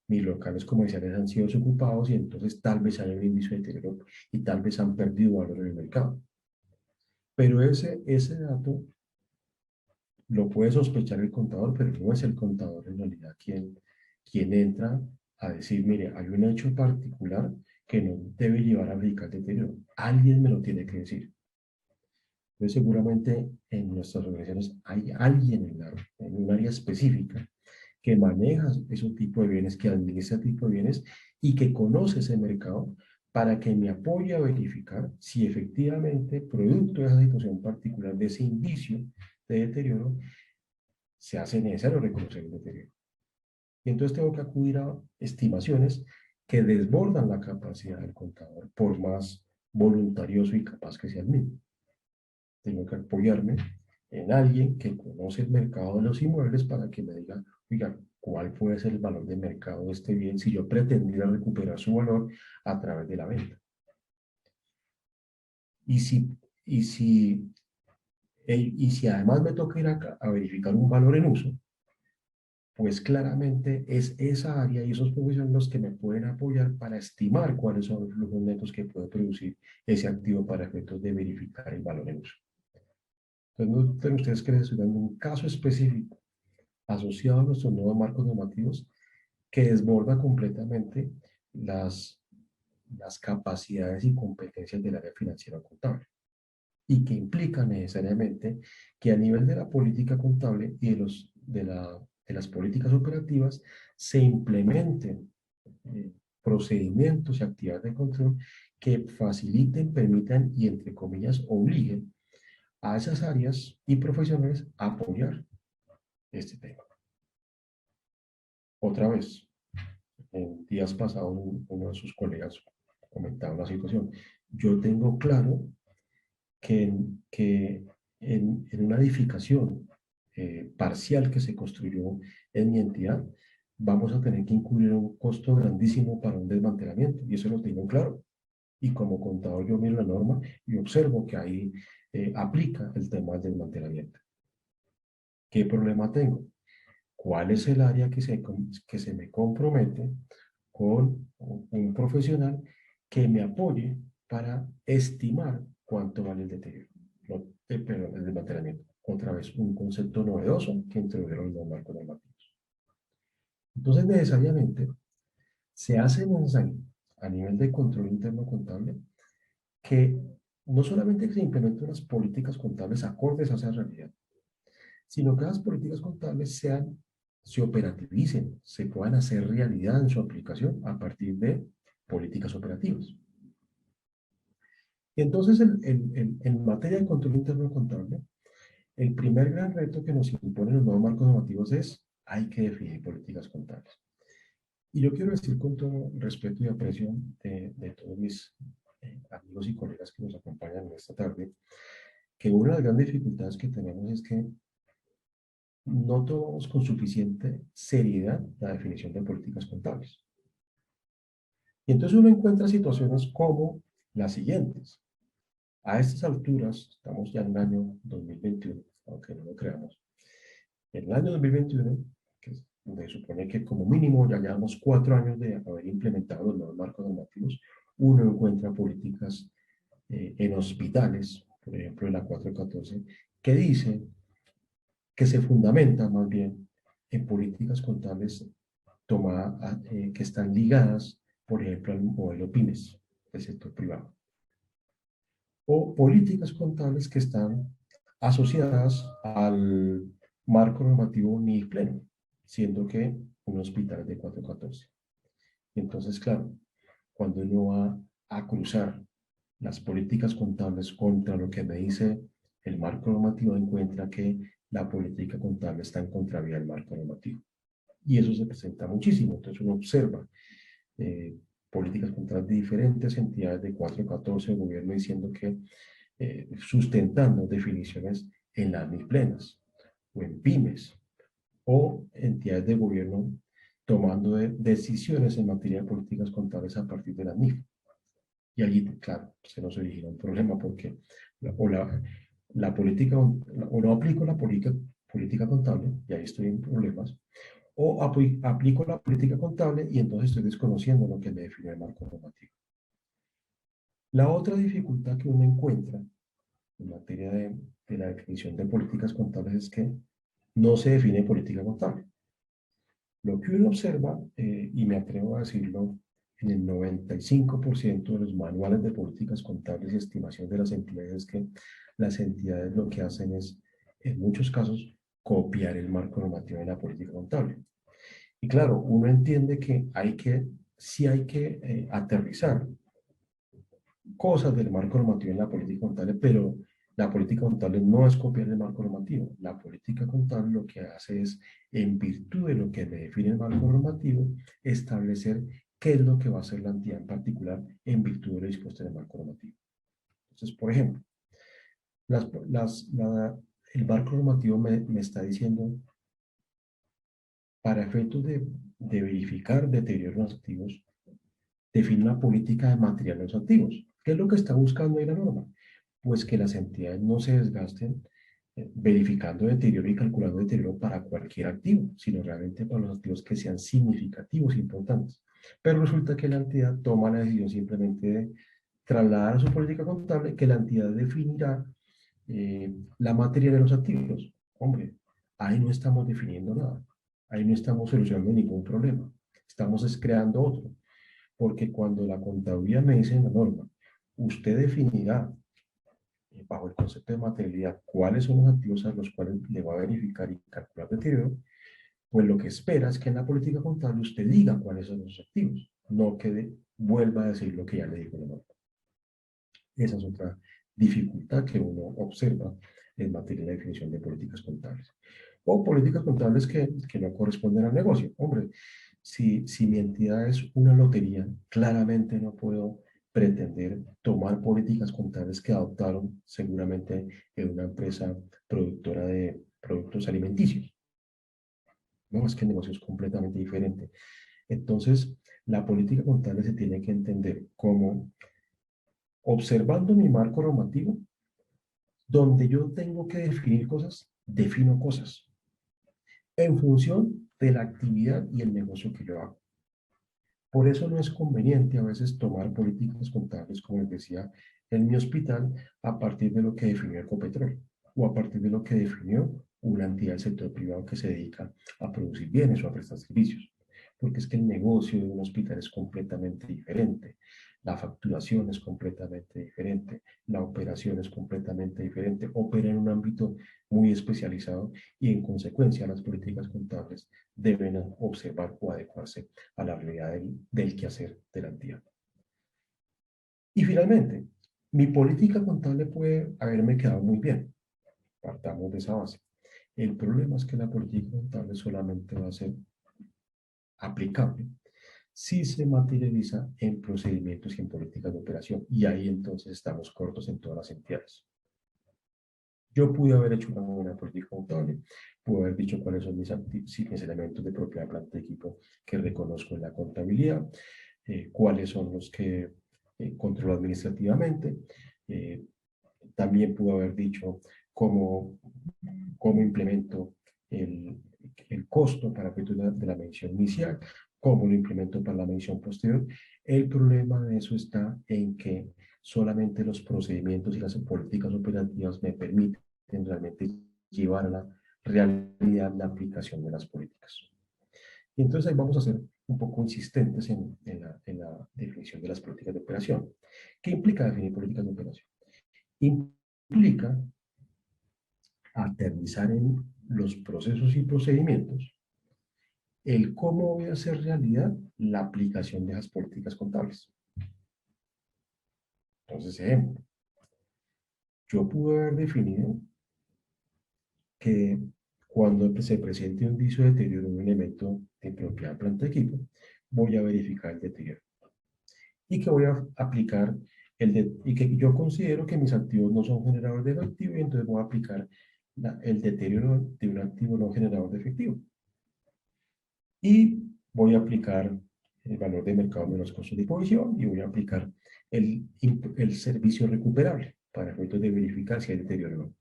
mis locales comerciales han sido desocupados y entonces tal vez haya un índice de deterioro y tal vez han perdido valor en el mercado. Pero ese dato lo puede sospechar el contador, pero no es el contador en realidad quien entra a decir, mire, hay un hecho particular que no debe llevar a verificar deterioro. Alguien me lo tiene que decir. Entonces, seguramente en nuestras organizaciones hay alguien en un área específica que maneja ese tipo de bienes, que administra ese tipo de bienes y que conoce ese mercado para que me apoye a verificar si efectivamente, producto de esa situación particular, de ese indicio de deterioro, se hace necesario reconocer el deterioro. Y entonces tengo que acudir a estimaciones que desbordan la capacidad del contador, por más voluntarioso y capaz que sea el mismo. Tengo que apoyarme en alguien que conoce el mercado de los inmuebles para que me diga, oiga, ¿cuál puede ser el valor de mercado de este bien si yo pretendiera recuperar su valor a través de la venta? Y si además me toca ir a verificar un valor en uso, pues claramente es esa área y esos profesionales los que me pueden apoyar para estimar cuáles son los flujos netos que puede producir ese activo para efectos de verificar el valor en uso. Entonces, no tienen ustedes que les estoy dando un caso específico asociado a nuestros nuevos marcos normativos que desborda completamente las capacidades y competencias del área financiera contable y que implica necesariamente que a nivel de la política contable y de las políticas operativas se implementen procedimientos y actividades de control que faciliten, permitan y, entre comillas, obliguen a esas áreas y profesionales a apoyar este tema. Otra vez, en días pasados, uno de sus colegas comentaba la situación. Yo tengo claro que en una edificación parcial que se construyó en mi entidad, vamos a tener que incluir un costo grandísimo para un desmantelamiento, y eso lo tengo claro. Y como contador yo miro la norma y observo que ahí aplica el tema del desmantelamiento. ¿Qué problema tengo? ¿Cuál es el área que se me compromete con un profesional que me apoye para estimar cuánto vale el deterioro? Perdón, el desmantelamiento. Otra vez, un concepto novedoso que introdujeron los marcos normativos. Entonces, necesariamente, se hace necesario a nivel de control interno contable que no solamente se implementen unas políticas contables acordes a esa realidad, sino que las políticas contables se operativicen, se puedan hacer realidad en su aplicación a partir de políticas operativas. Y entonces, en materia de control interno contable, el primer gran reto que nos imponen los nuevos marcos normativos es, hay que definir políticas contables. Y yo quiero decir con todo respeto y aprecio de todos mis amigos y colegas que nos acompañan en esta tarde, que una de las grandes dificultades que tenemos es que no tomamos con suficiente seriedad la definición de políticas contables. Y entonces uno encuentra situaciones como las siguientes. A estas alturas, estamos ya en el año 2021, aunque no lo creamos. En el año 2021, que se supone que como mínimo ya llevamos 4 años de haber implementado los nuevos marcos normativos, uno encuentra políticas en hospitales, por ejemplo en la 414, que dice que se fundamenta más bien en políticas contables que están ligadas, por ejemplo, al modelo pymes del sector privado. O políticas contables que están asociadas al marco normativo NIF pleno, siendo que un hospital es de 414. Entonces, claro, cuando uno va a cruzar las políticas contables contra lo que me dice el marco normativo, encuentra que la política contable está en contravía del marco normativo. Y eso se presenta muchísimo. Entonces uno observa políticas contables de diferentes entidades de 414 del gobierno diciendo que sustentando definiciones en las NIF plenas o en pymes o entidades de gobierno tomando decisiones en materia de políticas contables a partir de las NIF. Y allí, claro, se nos origina un problema porque la política, o no aplico la política contable, y ahí estoy en problemas, o aplico la política contable y entonces estoy desconociendo lo que me define el marco normativo. La otra dificultad que uno encuentra en materia de la definición de políticas contables es que no se define política contable. Lo que uno observa, y me atrevo a decirlo, en el 95% de los manuales de políticas contables y estimación de las entidades, es que las entidades lo que hacen es, en muchos casos, copiar el marco normativo de la política contable. Y claro, uno entiende que sí hay que aterrizar cosas del marco normativo en la política contable, pero la política contable no es copiar el marco normativo. La política contable lo que hace es, en virtud de lo que me define el marco normativo, establecer qué es lo que va a hacer la entidad en particular en virtud de lo dispuesto en el marco normativo. Entonces, por ejemplo, el marco normativo me está diciendo, para efectos de verificar deterioro en los activos, define una política de material en los activos. ¿Qué es lo que está buscando ahí la norma? Pues que las entidades no se desgasten verificando deterioro y calculando deterioro para cualquier activo, sino realmente para los activos que sean significativos e importantes. Pero resulta que la entidad toma la decisión simplemente de trasladar a su política contable que la entidad definirá la materia de los activos. Hombre, ahí no estamos definiendo nada, ahí no estamos solucionando ningún problema, estamos creando otro. Porque cuando la contabilidad me dice en la norma, usted definirá bajo el concepto de materialidad cuáles son los activos a los cuales le va a verificar y calcular deterioro, pues lo que espera es que en la política contable usted diga cuáles son los activos, no que vuelva a decir lo que ya le dijo la norma. Esa es otra dificultad que uno observa en materia de definición de políticas contables. O políticas contables que no corresponden al negocio. Hombre, si mi entidad es una lotería, claramente no puedo pretender tomar políticas contables que adoptaron seguramente en una empresa productora de productos alimenticios. No, es que el negocio es completamente diferente. Entonces, la política contable se tiene que entender como observando mi marco normativo, donde yo tengo que definir cosas, defino cosas en función de la actividad y el negocio que yo hago. Por eso no es conveniente a veces tomar políticas contables, como les decía, en mi hospital, a partir de lo que definió Ecopetrol o a partir de lo que definió una entidad del sector privado que se dedica a producir bienes o a prestar servicios. Porque es que el negocio de un hospital es completamente diferente, la facturación es completamente diferente, la operación es completamente diferente, opera en un ámbito muy especializado y en consecuencia las políticas contables deben observar o adecuarse a la realidad del quehacer de la entidad. Y finalmente, Mi política contable puede haberme quedado muy bien. Partamos de esa base. El problema es que la política contable solamente va a ser aplicable si se materializa en procedimientos y en políticas de operación. Y ahí entonces estamos cortos en todas las entidades. Yo pude haber hecho una buena política contable, pude haber dicho cuáles son mis elementos de propiedad, planta de equipo que reconozco en la contabilidad, cuáles son los que controlo administrativamente. También pude haber dicho cómo implemento el costo para efectos de la medición inicial, cómo lo implemento para la medición posterior. El problema de eso está en que solamente los procedimientos y las políticas operativas me permiten realmente llevar a la realidad la aplicación de las políticas. Y entonces ahí vamos a ser un poco insistentes en la definición de las políticas de operación. ¿Qué implica definir políticas de operación? Implica aterrizar en los procesos y procedimientos el cómo voy a hacer realidad la aplicación de esas políticas contables. Entonces, ejemplo, yo pude haber definido que cuando se presente un indicio de deterioro en un elemento de propiedad planta de equipo, voy a verificar el deterioro. Y que voy a aplicar y que yo considero que mis activos no son generadores de efectivo y entonces voy a aplicar el deterioro de un activo no generador de efectivo. Y voy a aplicar el valor de mercado menos costo de disposición y voy a aplicar el servicio recuperable para efectos de verificar si hay deterioro o no.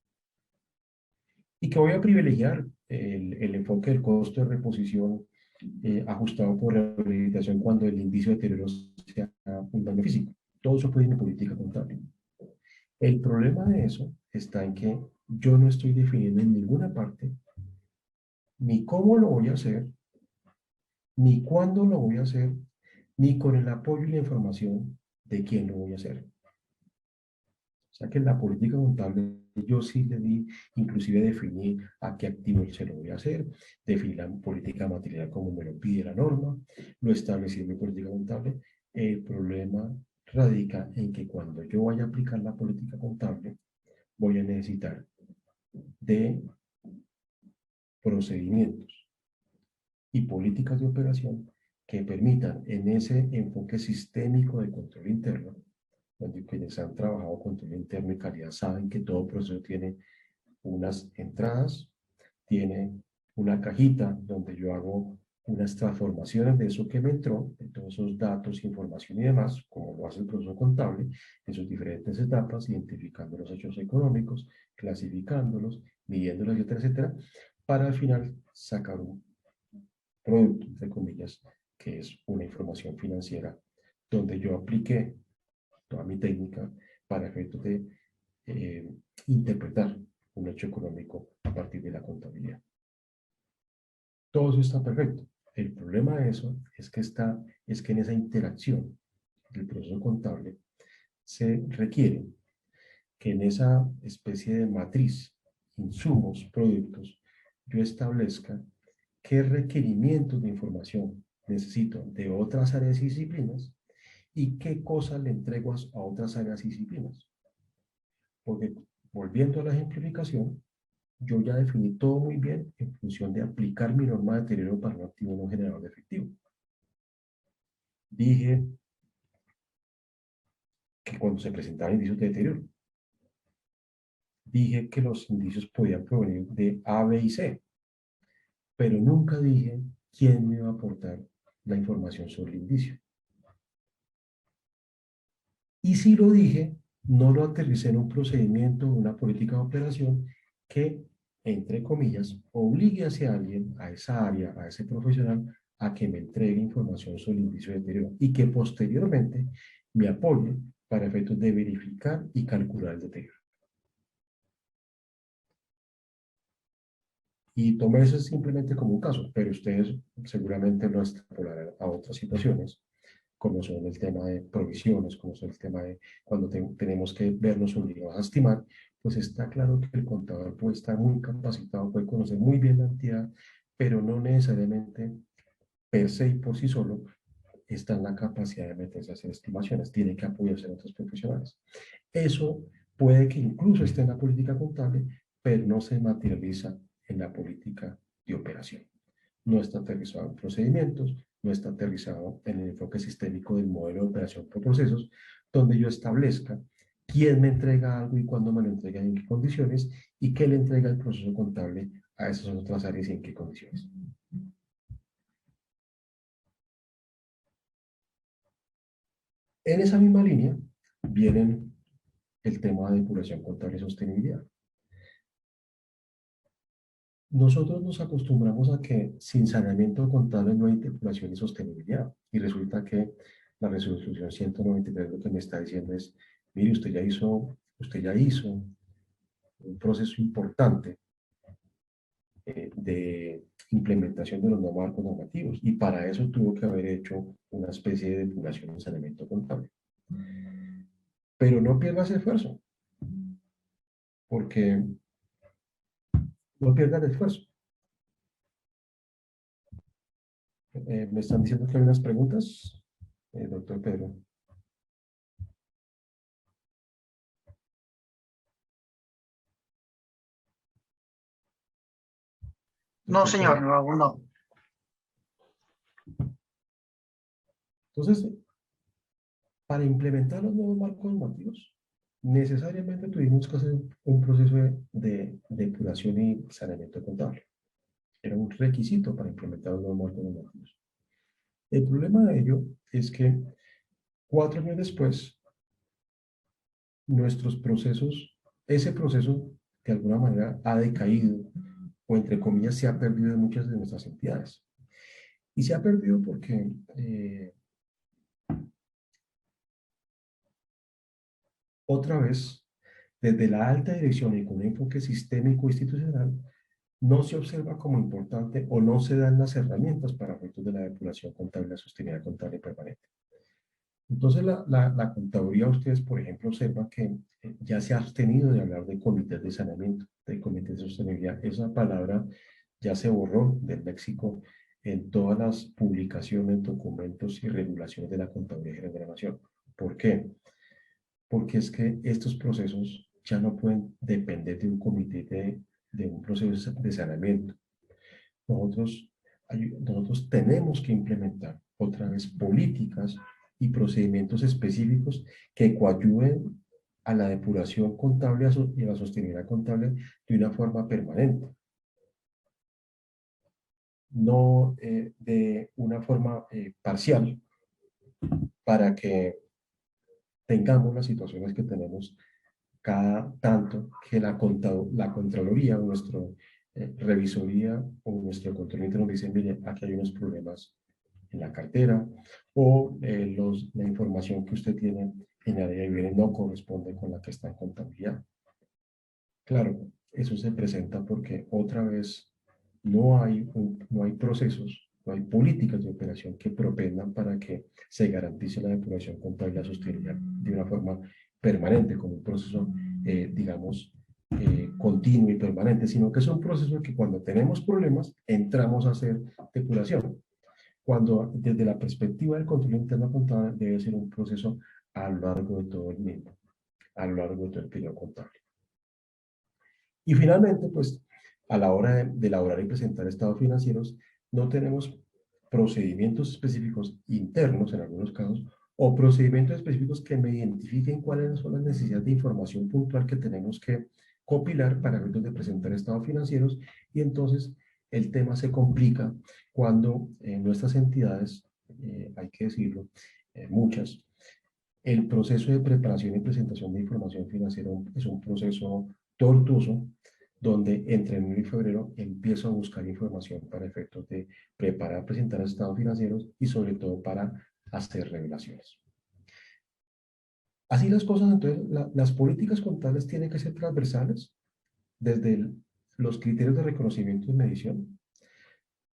Y que voy a privilegiar el enfoque del costo de reposición ajustado por rehabilitación cuando el indicio de deterioro sea un daño físico. Todo eso puede ir en política contable. El problema de eso está en que yo no estoy definiendo en ninguna parte ni cómo lo voy a hacer, ni cuándo lo voy a hacer, ni con el apoyo y la información de quién lo voy a hacer. O sea que en la política contable yo sí le di, inclusive definí a qué activo se lo voy a hacer, definí la política material como me lo pide la norma, lo establecí en mi política contable. El problema radica en que cuando yo vaya a aplicar la política contable, voy a necesitar de procedimientos y políticas de operación que permitan en ese enfoque sistémico de control interno, donde quienes han trabajado control interno y calidad saben que todo proceso tiene unas entradas, tiene una cajita donde yo hago unas transformaciones de eso que me entró, de todos esos datos, información y demás, como lo hace el proceso contable, en sus diferentes etapas, identificando los hechos económicos, clasificándolos, midiéndolos, etcétera, etcétera, para al final sacar un producto, entre comillas, que es una información financiera, donde yo apliqué toda mi técnica para efectos de interpretar un hecho económico a partir de la contabilidad. Todo eso está perfecto. El problema de eso es que en esa interacción del proceso contable se requiere que en esa especie de matriz, insumos, productos, yo establezca qué requerimientos de información necesito de otras áreas y disciplinas y qué cosas le entrego a otras áreas y disciplinas. Porque, volviendo a la ejemplificación, yo ya definí todo muy bien en función de aplicar mi norma de deterioro para un activo no generador de efectivo. Dije que cuando se presentaban indicios de deterioro, dije que los indicios podían provenir de A, B y C, pero nunca dije quién me iba a aportar la información sobre el indicio. Y si lo dije, no lo aterricé en un procedimiento, una política de operación que, entre comillas, obligue hacia alguien, a esa área, a ese profesional, a que me entregue información sobre el indicio de deterioro y que posteriormente me apoye para efectos de verificar y calcular el deterioro. Y tomé eso simplemente como un caso, pero ustedes seguramente lo extrapolarán a otras situaciones, como son el tema de provisiones, como son el tema de cuando tenemos que vernos obligados a estimar, pues está claro que el contador puede estar muy capacitado, puede conocer muy bien la entidad, pero no necesariamente per se y por sí solo está en la capacidad de meterse a hacer estimaciones, tiene que apoyarse en otros profesionales. Eso puede que incluso esté en la política contable, pero no se materializa en la política de operación. No está aterrizado en procedimientos, no está aterrizado en el enfoque sistémico del modelo de operación por procesos, donde yo establezca quién me entrega algo y cuándo me lo entrega y en qué condiciones, y qué le entrega el proceso contable a esas otras áreas y en qué condiciones. En esa misma línea vienen el tema de depuración contable y sostenibilidad. Nosotros nos acostumbramos a que sin saneamiento contable no hay depuración y sostenibilidad. Y resulta que la resolución 193 lo que me está diciendo es, mire, usted ya hizo un proceso importante de implementación de los nuevos marcos normativos y para eso tuvo que haber hecho una especie de depuración y saneamiento contable. Pero no pierda ese esfuerzo, porque no pierda el esfuerzo. Me están diciendo que hay unas preguntas, doctor Pedro. No, señor, no, aún no. Entonces, para implementar los nuevos marcos normativos, necesariamente tuvimos que hacer un proceso de depuración y saneamiento contable. Era un requisito para implementar los nuevos marcos normativos. El problema de ello es que 4 años después, nuestros procesos, ese proceso de alguna manera ha decaído o entre comillas se ha perdido en muchas de nuestras entidades. Y se ha perdido porque otra vez, desde la alta dirección y con un enfoque sistémico institucional, no se observa como importante o no se dan las herramientas para efectos de la depuración contable, la sostenibilidad contable permanente. Entonces, la contaduría, ustedes, por ejemplo, observan que ya se ha abstenido de hablar de comités de saneamiento, de comités de sostenibilidad. Esa palabra ya se borró del léxico en todas las publicaciones, documentos y regulaciones de la Contaduría General de la Nación. ¿Por qué? Porque es que estos procesos ya no pueden depender de un comité de un proceso de saneamiento. Nosotros tenemos que implementar otra vez políticas y procedimientos específicos que coadyuven a la depuración contable y a la sostenibilidad contable de una forma permanente. No de una forma parcial, para que tengamos las situaciones que tenemos cada tanto que la Contraloría o nuestra revisoría o nuestro control interno dice, mire, aquí hay unos problemas en la cartera o la información que usted tiene en la área de bienes no corresponde con la que está en contabilidad. Claro, eso se presenta porque otra vez no hay procesos, no hay políticas de operación que propendan para que se garantice la depuración contable y la sostenibilidad de una forma permanente, como un proceso, digamos, continuo y permanente, sino que es un proceso que cuando tenemos problemas entramos a hacer depuración. Cuando desde la perspectiva del control interno contable debe ser un proceso a lo largo de todo el mismo, a lo largo de todo el periodo contable. Y finalmente, pues, a la hora de elaborar y presentar estados financieros, no tenemos procedimientos específicos internos en algunos casos o procedimientos específicos que me identifiquen cuáles son las necesidades de información puntual que tenemos que compilar para efectos de presentar estados financieros y entonces el tema se complica cuando nuestras entidades, hay que decirlo, muchas, el proceso de preparación y presentación de información financiera es un proceso tortuoso, donde entre enero y febrero empiezo a buscar información para efectos de preparar, presentar estados financieros y sobre todo para hacer revelaciones. Así las cosas, entonces, las políticas contables tienen que ser transversales desde los criterios de reconocimiento y medición,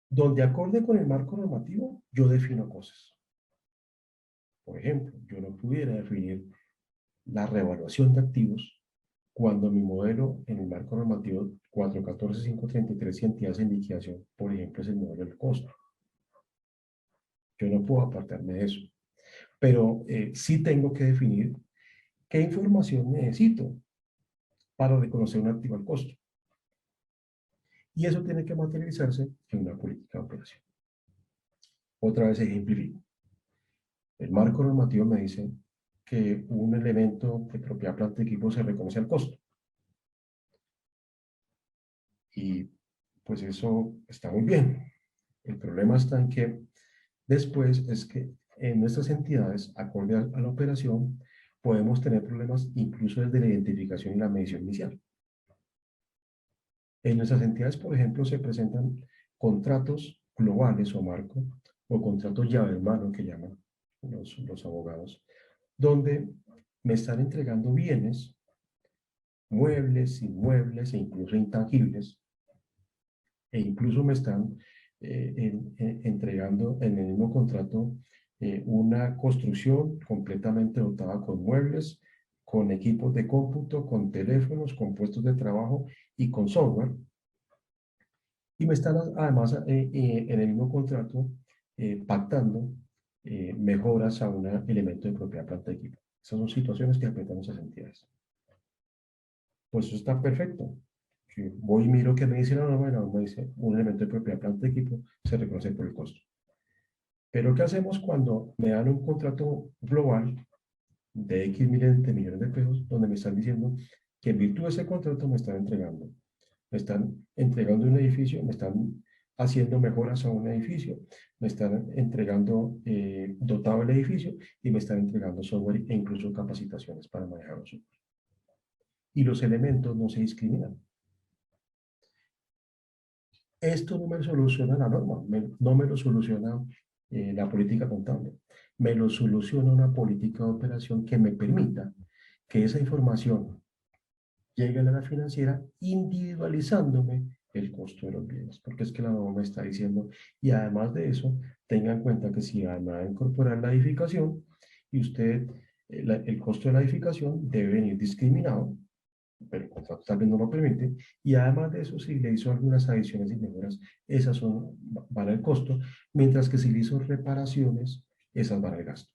donde acorde con el marco normativo, yo defino cosas. Por ejemplo, yo no pudiera definir la revaluación de activos cuando mi modelo en el marco normativo 414-533 y entidades en liquidación, por ejemplo, es el modelo del costo. Yo no puedo apartarme de eso. Pero sí tengo que definir qué información necesito para reconocer un activo al costo. Y eso tiene que materializarse en una política de operación. Otra vez ejemplifico. El marco normativo me dice que un elemento de propiedad planta de equipo se reconoce al costo. Y pues eso está muy bien. El problema está en que después es que en nuestras entidades, acorde a la operación, podemos tener problemas incluso desde la identificación y la medición inicial. En nuestras entidades, por ejemplo, se presentan contratos globales o marco, o contratos llave en mano que llaman los abogados, donde me están entregando bienes, muebles, inmuebles e incluso intangibles, e incluso me están entregando en el mismo contrato una construcción completamente dotada con muebles, con equipos de cómputo, con teléfonos, con puestos de trabajo y con software. Y me están además en el mismo contrato pactando mejoras a un elemento de propiedad planta de equipo. Esas son situaciones que afectan a esas entidades. Pues eso está perfecto. Si voy y miro que me dice la norma dice un elemento de propiedad planta de equipo se reconoce por el costo. Pero ¿qué hacemos cuando me dan un contrato global de X miles de millones de pesos donde me están diciendo que en virtud de ese contrato me están entregando un edificio, me están haciendo mejoras a un edificio, me están entregando dotado el edificio y me están entregando software e incluso capacitaciones para manejar los software? Y los elementos no se discriminan. Esto no me lo soluciona la norma, no me lo soluciona la política contable, me lo soluciona una política de operación que me permita que esa información llegue a la financiera individualizándome el costo de los bienes, porque es que la norma está diciendo, y además de eso, tenga en cuenta que si van a incorporar la edificación y usted, el costo de la edificación debe venir discriminado, pero el contrato tal vez no lo permite, y además de eso, si le hizo algunas adiciones y mejoras, esas van al costo, mientras que si le hizo reparaciones, esas van al gasto.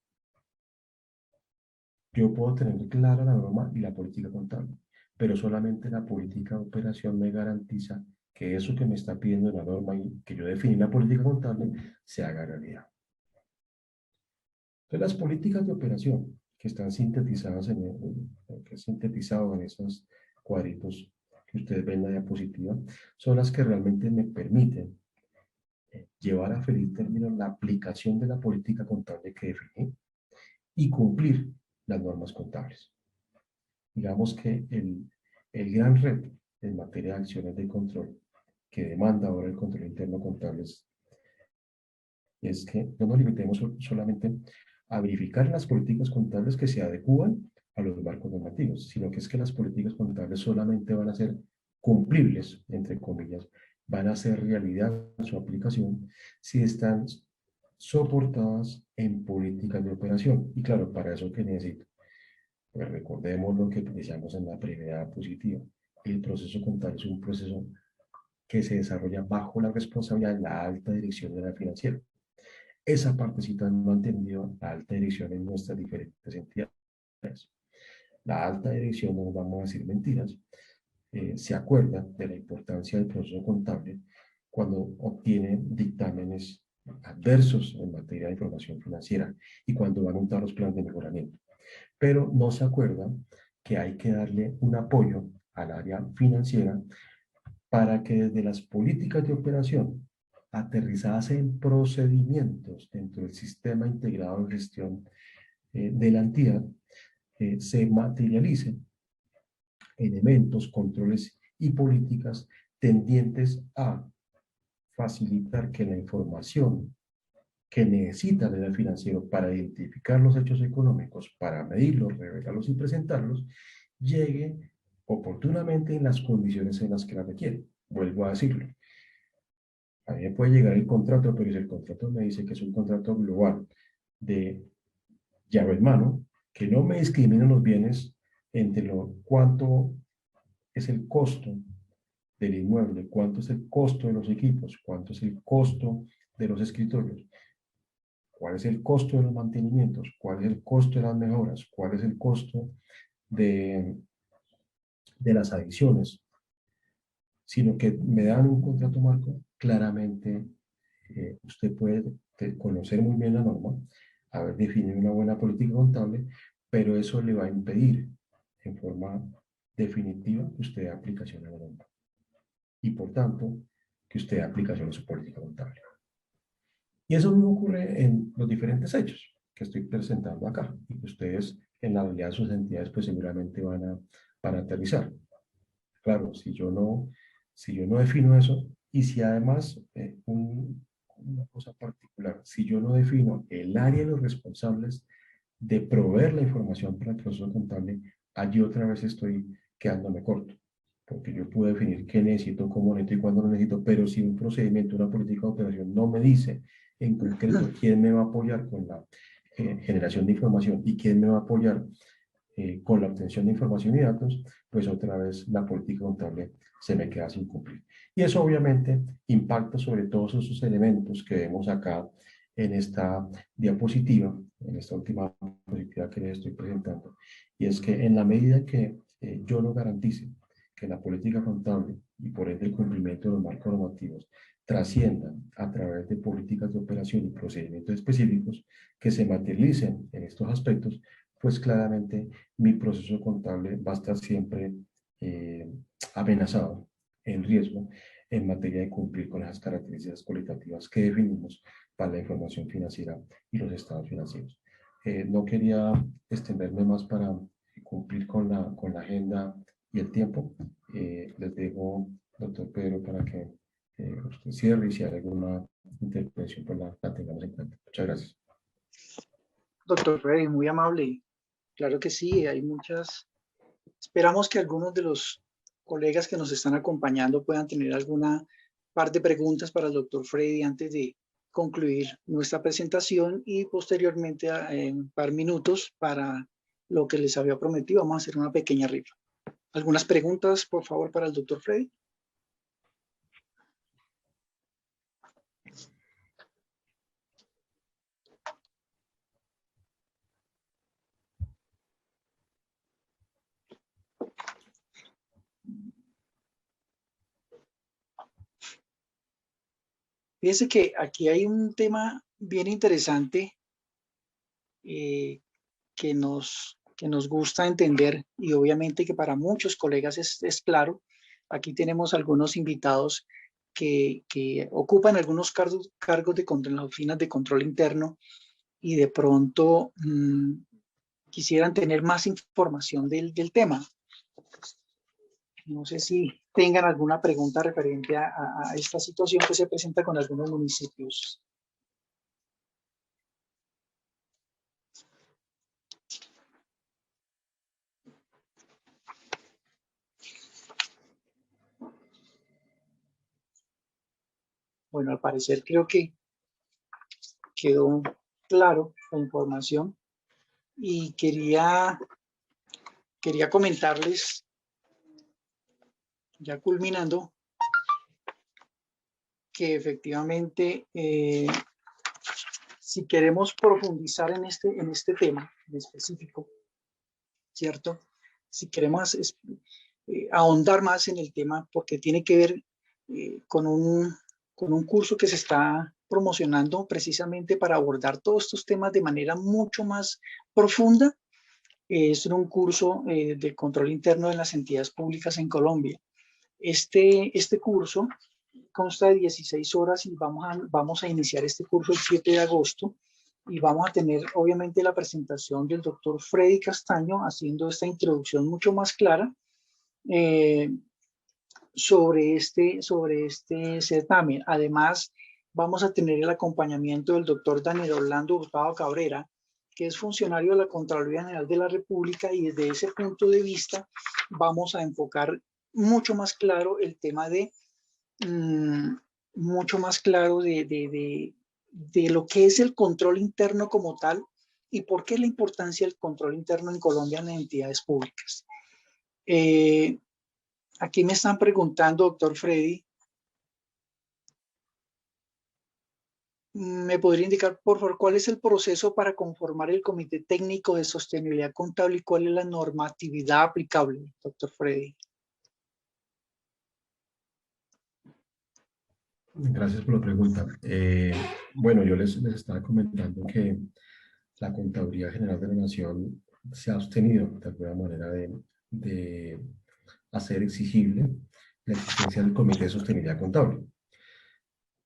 Yo puedo tener clara la norma y la política contable, pero solamente la política de operación me garantiza que eso que me está pidiendo la norma y que yo definí la política contable se haga realidad. Entonces, las políticas de operación que están sintetizadas que es sintetizado en esos cuadritos que ustedes ven en la diapositiva, son las que realmente me permiten llevar a feliz término la aplicación de la política contable que definí y cumplir las normas contables. Digamos que el gran reto en materia de acciones de control que demanda ahora el control interno contable es que no nos limitemos solamente a verificar las políticas contables que se adecúan a los marcos normativos, sino que es que las políticas contables solamente van a ser cumplibles, entre comillas, van a ser realidad su aplicación si están soportadas en políticas de operación. Y claro, para eso que necesito. Pues recordemos lo que decíamos en la primera diapositiva. El proceso contable es un proceso que se desarrolla bajo la responsabilidad de la alta dirección de la financiera. Esa partecita no ha entendido la alta dirección en nuestras diferentes entidades. La alta dirección, no nos vamos a decir mentiras, se acuerda de la importancia del proceso contable cuando obtiene dictámenes adversos en materia de información financiera y cuando van a montar los planes de mejoramiento. Pero no se acuerda que hay que darle un apoyo al área financiera para que desde las políticas de operación aterrizadas en procedimientos dentro del sistema integrado de gestión de la entidad, se materialicen elementos, controles y políticas tendientes a facilitar que la información que necesita el área financiero para identificar los hechos económicos, para medirlos, revelarlos y presentarlos, llegue oportunamente en las condiciones en las que la requiere. Vuelvo a decirlo. A mí me puede llegar el contrato, pero si el contrato me dice que es un contrato global de llave en mano, que no me discrimina los bienes entre cuánto es el costo del inmueble, cuánto es el costo de los equipos, cuánto es el costo de los escritorios, cuál es el costo de los mantenimientos, cuál es el costo de las mejoras, cuál es el costo de las adiciones, sino que me dan un contrato marco, claramente usted puede conocer muy bien la norma, haber definido una buena política contable, pero eso le va a impedir en forma definitiva que usted dé aplicación a la norma y por tanto que usted dé aplicación a su política contable. Y eso mismo ocurre en los diferentes hechos que estoy presentando acá y que ustedes en la realidad de sus entidades pues seguramente van a aterrizar. Claro, si yo no defino eso y si además una cosa particular, si yo no defino el área de los responsables de proveer la información para el proceso contable, allí otra vez estoy quedándome corto. Porque yo puedo definir qué necesito, cómo necesito y cuándo lo necesito, pero si un procedimiento, una política de operación no me dice en concreto quién me va a apoyar con la generación de información y quién me va a apoyar con la obtención de información y datos, pues otra vez la política contable se me queda sin cumplir. Y eso obviamente impacta sobre todos esos elementos que vemos acá en esta diapositiva, en esta última diapositiva que les estoy presentando. Y es que en la medida que yo no garantice que la política contable y por ende el cumplimiento de los marcos normativos trasciendan a través de políticas de operación y procedimientos específicos que se materialicen en estos aspectos, pues claramente mi proceso contable va a estar siempre amenazado, en riesgo, en materia de cumplir con esas características cualitativas que definimos para la información financiera y los estados financieros. No quería extenderme más para cumplir con la agenda y el tiempo. Les dejo, doctor Pedro, para que usted cierre y si hay alguna intervención, pues la tengamos en cuenta. Muchas gracias. Doctor Freddy, muy amable. Claro que sí, hay muchas. Esperamos que algunos de los colegas que nos están acompañando puedan tener alguna par de preguntas para el doctor Freddy antes de concluir nuestra presentación y posteriormente en un par de minutos para lo que les había prometido. Vamos a hacer una pequeña rifa. ¿Algunas preguntas, por favor, para el doctor Freddy? Fíjense que aquí hay un tema bien interesante que nos gusta entender y obviamente que para muchos colegas es claro. Aquí tenemos algunos invitados que ocupan algunos cargos de control en las oficinas de control interno y de pronto quisieran tener más información del tema. No sé si tengan alguna pregunta referente a esta situación que se presenta con algunos municipios. Bueno, al parecer creo que quedó claro la información y quería comentarles, ya culminando, que efectivamente si queremos profundizar en este tema en específico, ¿cierto? Si queremos ahondar más en el tema, porque tiene que ver con un curso que se está promocionando precisamente para abordar todos estos temas de manera mucho más profunda. Es un curso de control interno de las entidades públicas en Colombia. Este curso consta de 16 horas y vamos a iniciar este curso el 7 de agosto y vamos a tener obviamente la presentación del doctor Freddy Castaño haciendo esta introducción mucho más clara sobre este certamen. Además, vamos a tener el acompañamiento del doctor Daniel Orlando Hurtado Cabrera, que es funcionario de la Contraloría General de la República, y desde ese punto de vista vamos a enfocar mucho más claro el tema de mucho más claro de lo que es el control interno como tal y por qué la importancia del control interno en Colombia en entidades públicas. Aquí me están preguntando, doctor Freddy, ¿Me podría indicar, por favor, cuál es el proceso para conformar el Comité Técnico de Sostenibilidad Contable y cuál es la normatividad aplicable, doctor Freddy? Gracias por la pregunta. Bueno, yo les estaba comentando que la Contaduría General de la Nación se ha abstenido de alguna manera de hacer exigible la existencia del Comité de Sostenibilidad Contable.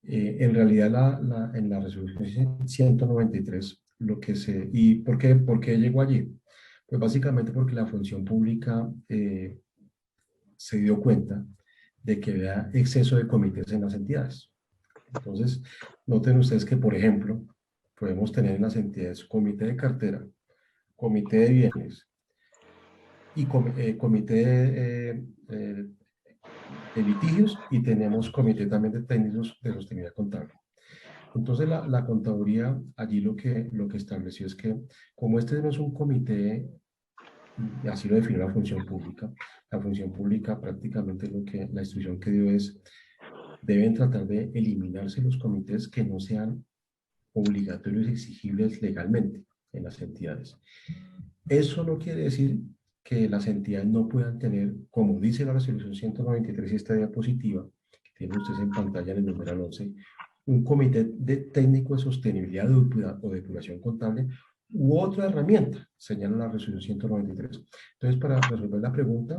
En realidad, en la resolución 193, ¿y por qué llegó allí? Pues básicamente porque la función pública se dio cuenta de que había exceso de comités en las entidades. Entonces, noten ustedes que, por ejemplo, podemos tener en las entidades comité de cartera, comité de bienes y comité de litigios, y tenemos comité también de técnicos de sostenibilidad contable. Entonces, la contaduría allí lo que estableció es que, como este no es un comité, y así lo definió la función pública prácticamente la instrucción que dio es, deben tratar de eliminarse los comités que no sean obligatorios y exigibles legalmente en las entidades. Eso no quiere decir que las entidades no puedan tener, como dice la resolución 193 y esta diapositiva, que tienen ustedes en pantalla en el numeral 11, un comité técnico de sostenibilidad o depuración contable u otra herramienta, señala la resolución 193. Entonces, para resolver la pregunta,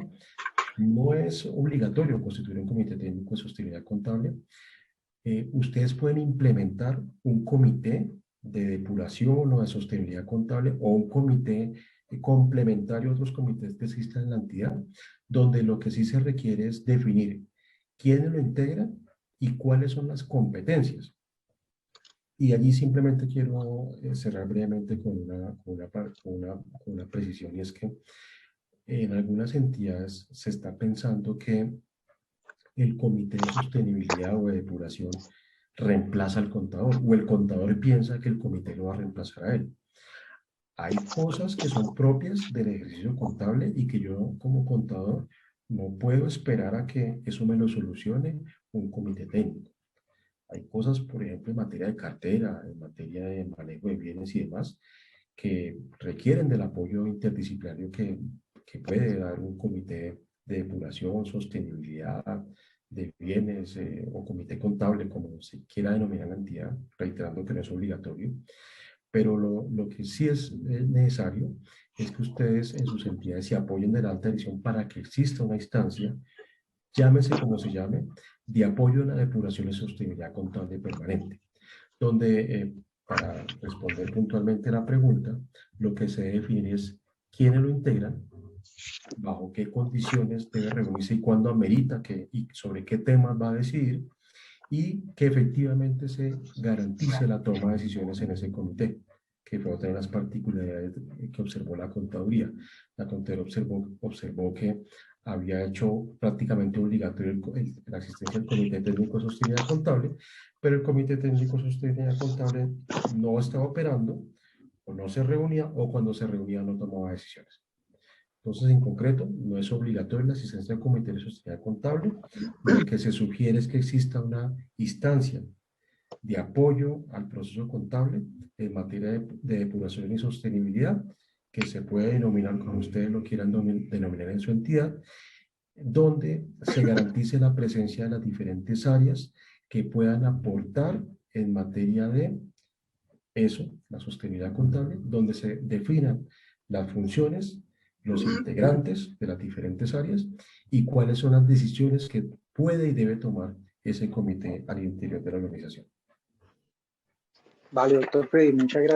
no es obligatorio constituir un comité técnico de sostenibilidad contable. Ustedes pueden implementar un comité de depuración o de sostenibilidad contable o un comité complementario a otros comités que existan en la entidad, donde lo que sí se requiere es definir quiénes lo integran y cuáles son las competencias. Y allí simplemente quiero cerrar brevemente con una precisión, y es que en algunas entidades se está pensando que el comité de sostenibilidad o de depuración reemplaza al contador, o el contador piensa que el comité lo va a reemplazar a él. Hay cosas que son propias del ejercicio contable y que yo como contador no puedo esperar a que eso me lo solucione un comité técnico. Hay cosas, por ejemplo, en materia de cartera, en materia de manejo de bienes y demás, que requieren del apoyo interdisciplinario que puede dar un comité de depuración, sostenibilidad de bienes o comité contable, como se quiera denominar la entidad, reiterando que no es obligatorio. Pero lo que sí es necesario es que ustedes en sus entidades se apoyen de la alta dirección para que exista una instancia, llámese como se llame, de apoyo en la depuración y sostenibilidad contable permanente, donde, para responder puntualmente a la pregunta, lo que se debe definir es quiénes lo integran, bajo qué condiciones debe reunirse y cuándo amerita y sobre qué temas va a decidir, y que efectivamente se garantice la toma de decisiones en ese comité, que fue otra de las particularidades que observó la contaduría. La contaduría observó que había hecho prácticamente obligatorio la asistencia del Comité Técnico de Sostenibilidad Contable, pero el Comité Técnico de Sostenibilidad Contable no estaba operando, o no se reunía, o cuando se reunía no tomaba decisiones. Entonces, en concreto, no es obligatoria la asistencia al Comité de Sostenibilidad Contable. Lo que se sugiere es que exista una instancia de apoyo al proceso contable en materia de depuración y sostenibilidad, que se puede denominar como ustedes lo quieran denominar en su entidad, donde se garantice la presencia de las diferentes áreas que puedan aportar en materia de eso, la sostenibilidad contable, donde se definan las funciones, los integrantes de las diferentes áreas y cuáles son las decisiones que puede y debe tomar ese comité al interior de la organización. Vale, doctor Freddy, muchas gracias.